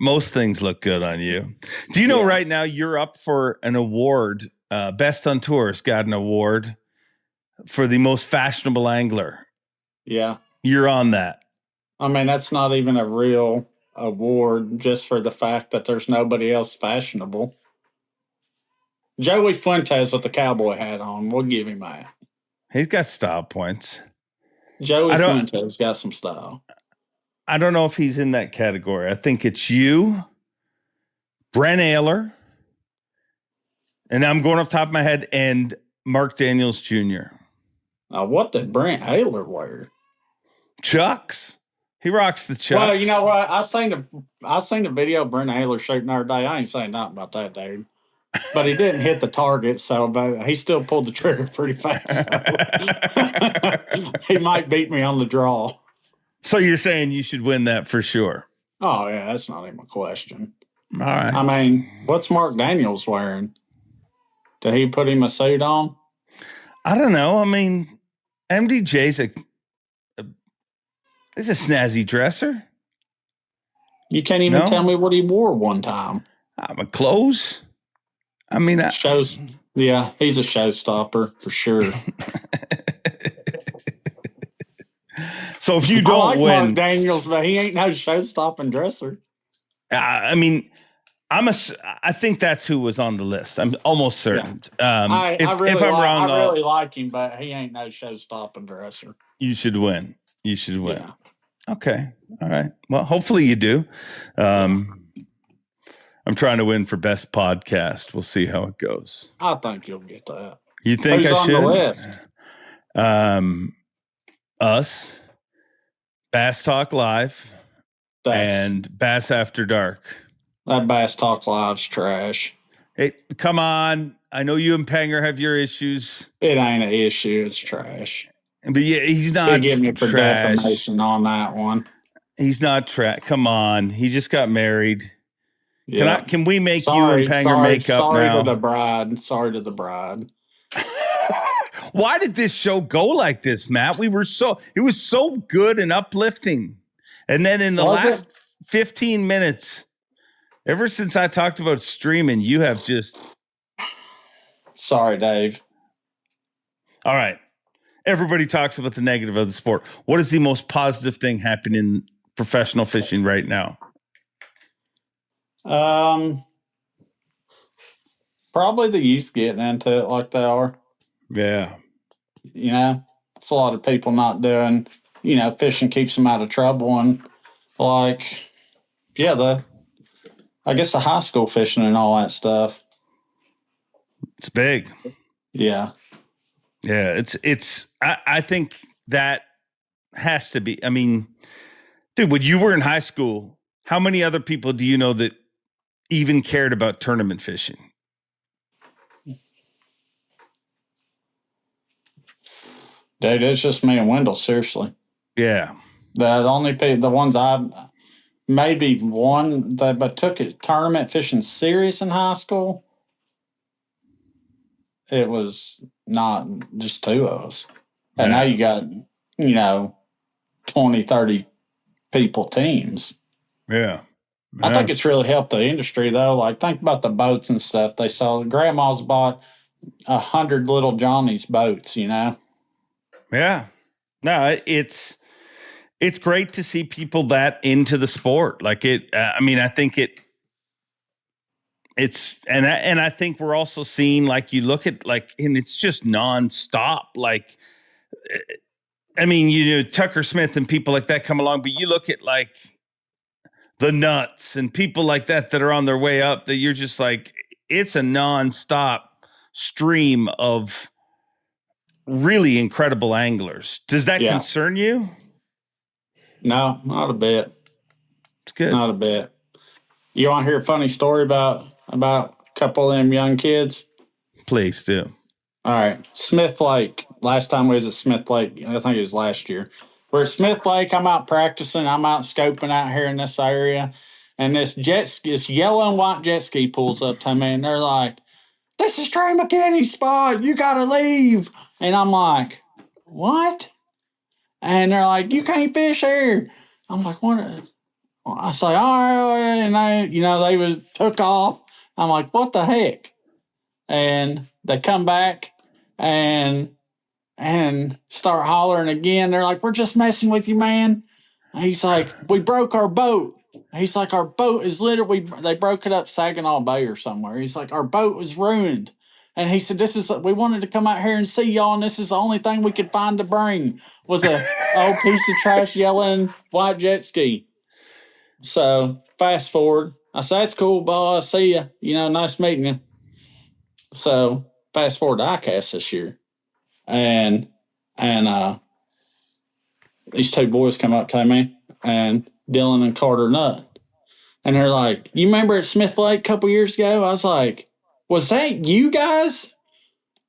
Most things look good on you. Do you know right now you're up for an award? Best on Tour's got an award for the most fashionable angler. Yeah. You're on that. I mean, that's not even a real award just for the fact that there's nobody else fashionable. Joey Fuentes with the cowboy hat on. We'll give him that. He's got style points. Joey Fuentes got some style. I don't know if he's in that category. I think it's you, Brent Ayler, and I'm going off the top of my head, and Mark Daniels Jr. Now, what did Brent Ayler wear? Chucks. He rocks the chucks. Well, you know what? I seen the video of Brent Ayler shooting the other day. I ain't saying nothing about that, dude. But he didn't hit the target, but he still pulled the trigger pretty fast. So. He might beat me on the draw. So you're saying you should win that for sure? Oh, yeah, that's not even a question. All right. I mean, what's Mark Daniels wearing? Did he put him a suit on? I don't know. I mean, MDJ's is a snazzy dresser. You can't even tell me what he wore one time. Clothes. I mean, yeah, he's a showstopper for sure. So if you don't win, Mark Daniels, but he ain't no showstopping dresser. I mean, I think that's who was on the list. I'm almost certain. Yeah. If I'm wrong, I really like him, but he ain't no showstopping dresser. You should win. You should win. Yeah. Okay. All right. Well, hopefully you do. I'm trying to win for best podcast. We'll see how it goes. I think you'll get that. You think Who's I should? on the list? Us, Bass Talk Live, and Bass After Dark. That Bass Talk Live's trash. Hey, come on. I know you and Panger have your issues. It ain't an issue. It's trash. But yeah, he's not Give me for trash. defamation on that one. He's not trash. Come on. He just got married. Yeah. Can we make you and Panger make up now? Sorry to the bride. Why did this show go like this, Matt? It was so good and uplifting. And then in the last 15 minutes, ever since I talked about streaming, you have just... Sorry, Dave. All right. Everybody talks about the negative of the sport. What is the most positive thing happening in professional fishing right now? Probably the youth getting into it like they are. Yeah. You know, it's a lot of people not doing, fishing keeps them out of trouble. And I guess the high school fishing and all that stuff. It's big. Yeah. Yeah. I think that has to be, I mean, dude, when you were in high school, how many other people do you know that even cared about tournament fishing? Dude, it's just me and Wendell, seriously. Yeah. The ones maybe one that took it tournament fishing serious in high school, it was not just two of us. And now you got, 20, 30 people teams. Yeah. I think it's really helped the industry, though. Like, think about the boats and stuff they sell. Grandma's bought 100 little Johnny's boats, Yeah. No, it's great to see people that into the sport. Like I think I think we're also seeing, like, you look at, like, and it's just nonstop. Like, I mean, Tucker Smith and people like that come along, but you look at, like, the Nuts and people like that are on their way up, that you're just like, it's a nonstop stream of really incredible anglers. Does that concern you? No, not a bit. It's good. Not a bit. You want to hear a funny story about a couple of them young kids? Please do. All right. Smith Lake. Last time we was at Smith Lake, I think it was last year. We're at Smith Lake. I'm out practicing. I'm out scoping out here in this area. And this yellow and white jet ski pulls up to me, and they're like, "This is Trey McKinney's spot. You got to leave." And I'm like, "What?" And they're like, "You can't fish here." I'm like, "What?" I say, "All right." And they took off. I'm like, "What the heck?" And they come back and start hollering again. They're like, "We're just messing with you, man." And he's like, "We broke our boat." He's like, "Our boat is literally," they broke it up Saginaw Bay or somewhere. He's like, "Our boat was ruined." And he said, "We wanted to come out here and see y'all, and this is the only thing we could find to bring was a old piece of trash yellow and white jet ski." So fast forward. I said, "That's cool, boss. See ya. Nice meeting you." So fast forward to ICAST this year. And these two boys come up to me, and Dylan and Carter Nutt. And they're like, "You remember at Smith Lake a couple years ago?" I was like, "Was that you guys?"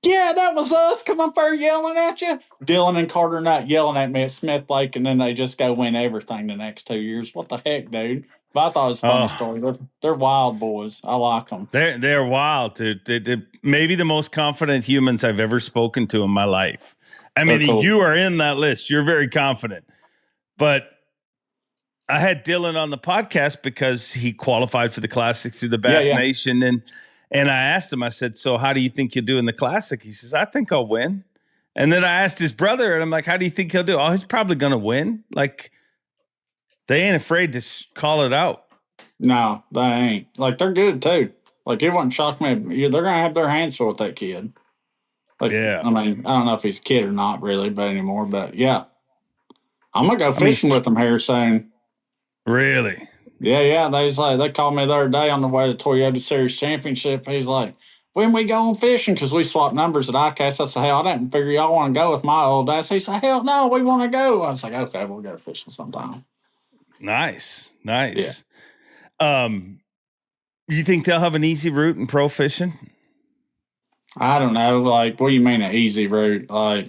"Yeah, that was us. Come up there yelling at you." Dylan and Carter Nutt yelling at me at Smith Lake, and then they just go win everything the next 2 years. What the heck, dude? But I thought it was a funny story. They're wild boys. I like them. They're wild, dude. They're maybe the most confident humans I've ever spoken to in my life. I mean, cool. You are in that list. You're very confident. But I had Dylan on the podcast because he qualified for the Classics through the Bass Nation. And I asked him, I said, "So how do you think you'll do in the Classic?" He says, "I think I'll win." And then I asked his brother, and I'm like, "How do you think he'll do?" "Oh, he's probably going to win." Like, they ain't afraid to call it out. No, they ain't. Like, they're good, too. Like, it wouldn't shock me. They're going to have their hands full with that kid. Like, yeah. I mean, I don't know if he's a kid or not, really, but anymore. But, yeah. I'm going to go fishing with them here soon. Really? Yeah. They called me the other day on the way to Toyota Series Championship. He's like, "When we going fishing?" Because we swapped numbers at ICAST. I said, "Hell, I didn't figure y'all want to go with my old ass." He said, "Hell no, we want to go." I was like, "Okay, we'll go fishing sometime." Nice. Yeah. You think they'll have an easy route in pro fishing? I don't know. Like, what do you mean an easy route? Like,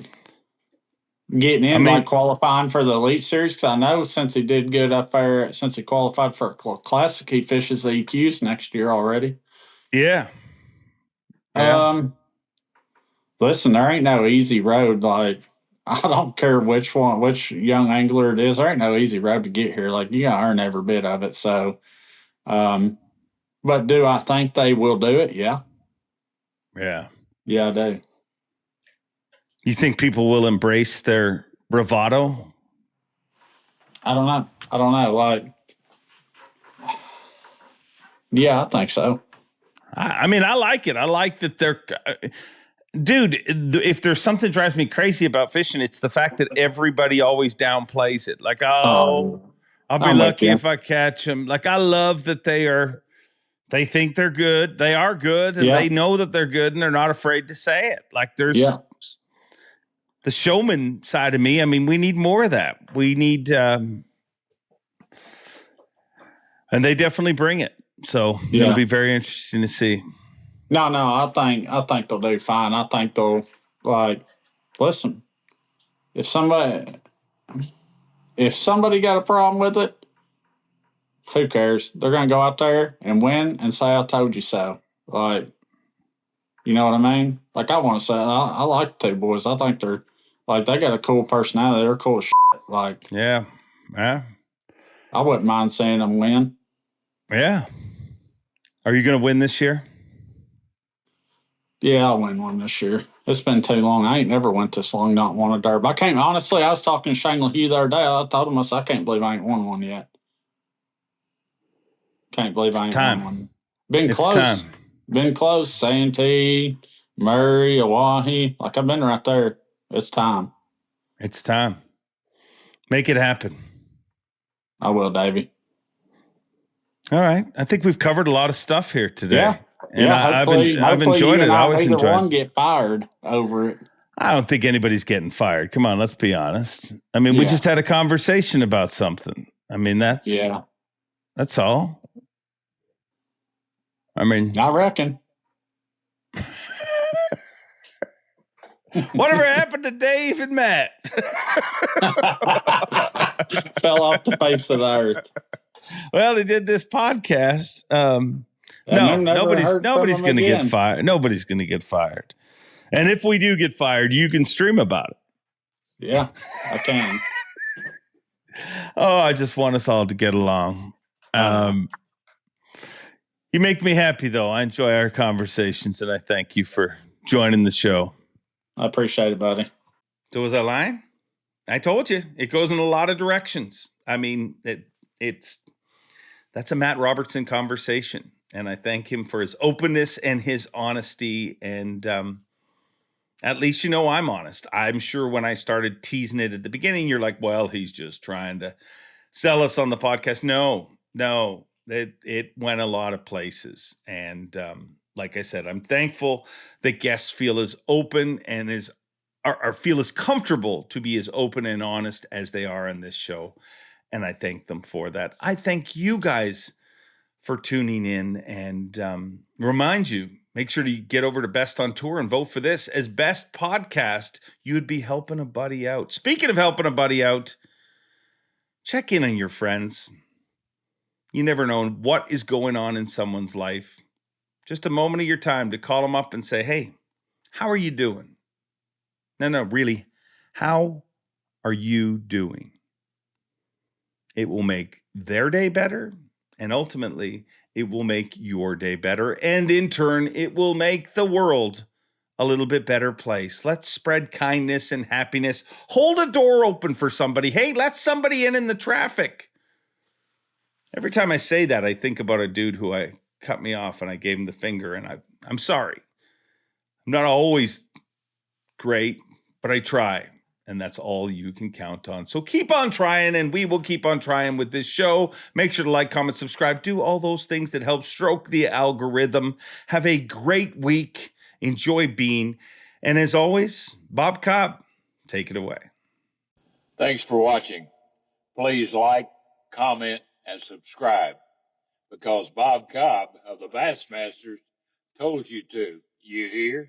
getting in, like qualifying for the Elite Series? Because I know since he did good up there, since he qualified for a Classic, he fishes the EQs next year already. Yeah. Listen, there ain't no easy road. Like, I don't care which young angler it is. There ain't no easy road to get here. Like, you got to earn every bit of it. So, but do I think they will do it? Yeah. Yeah. Yeah, I do. You think people will embrace their bravado? I don't know. Like, yeah, I think so. I mean, I like it. I like that they're... Dude, if there's something that drives me crazy about fishing, it's the fact that everybody always downplays it. Like, I'll be lucky if I catch them. Like, I love that they think they're good. They are good, and they know that they're good, and they're not afraid to say it. Like, there's the showman side of me. I mean, we need more of that. We need, and they definitely bring it. So it'll be very interesting to see. No, I think they'll do fine. I think they'll, like, listen, if somebody got a problem with it, who cares? They're going to go out there and win and say, "I told you so." Like, you know what I mean? Like, I want to say, I like the two boys. I think they're, like, they got a cool personality. They're cool as shit. Like, yeah. I wouldn't mind seeing them win. Yeah. Are you going to win this year? Yeah, I'll win one this year. It's been too long. I ain't never went this long not won a derby. I was talking to Shane LaHue the other day. I told him, I can't believe I ain't won one yet. Can't believe I ain't won one. Been It's close. time. Been close. Santee, Murray, Oahe. Like, I've been right there. It's time. It's time. Make it happen. I will, Davey. All right. I think we've covered a lot of stuff here today. Yeah. And I've hopefully enjoyed you it. and I I always neither enjoy one it. get fired over it. I don't think anybody's getting fired. Come on, let's be honest. I mean, we Yeah. just had a conversation about something. I mean, that's all. I mean, I reckon. whatever happened to Dave and Matt? Fell off the face of the earth. Well, they did this podcast. And No, I've never nobody's heard from them going to get again. fired. Nobody's going to get fired. And if we do get fired, you can stream about it. Yeah, I can. Oh, I just want us all to get along. You make me happy, though. I enjoy our conversations, and I thank you for joining the show. I appreciate it, buddy. So was I lying? I told you. It goes in a lot of directions. I mean, that's a Matt Robertson conversation, and I thank him for his openness and his honesty, and at least I'm honest. I'm sure when I started teasing it at the beginning, you're like, well, he's just trying to sell us on the podcast. No, it went a lot of places. And like I said, I'm thankful that guests feel as open and feel as comfortable to be as open and honest as they are on this show. And I thank them for that. I thank you guys for tuning in, and remind you, make sure to get over to Best on Tour and vote for this as best podcast. You would be helping a buddy out. Speaking of helping a buddy out, check in on your friends. You never know what is going on in someone's life. Just a moment of your time to call them up and say, hey, how are you doing? No, really, how are you doing? It will make their day better, and ultimately, it will make your day better. And in turn, it will make the world a little bit better place. Let's spread kindness and happiness. Hold a door open for somebody. Hey, let somebody in the traffic. Every time I say that, I think about a dude who cut me off and I gave him the finger, and I'm sorry. I'm not always great, but I try. And that's all you can count on. So keep on trying, and we will keep on trying with this show. Make sure to like, comment, subscribe. Do all those things that help stroke the algorithm. Have a great week. Enjoy being. And as always, Bob Cobb, take it away. Thanks for watching. Please like, comment, and subscribe, because Bob Cobb of the Bassmasters told you to. You hear?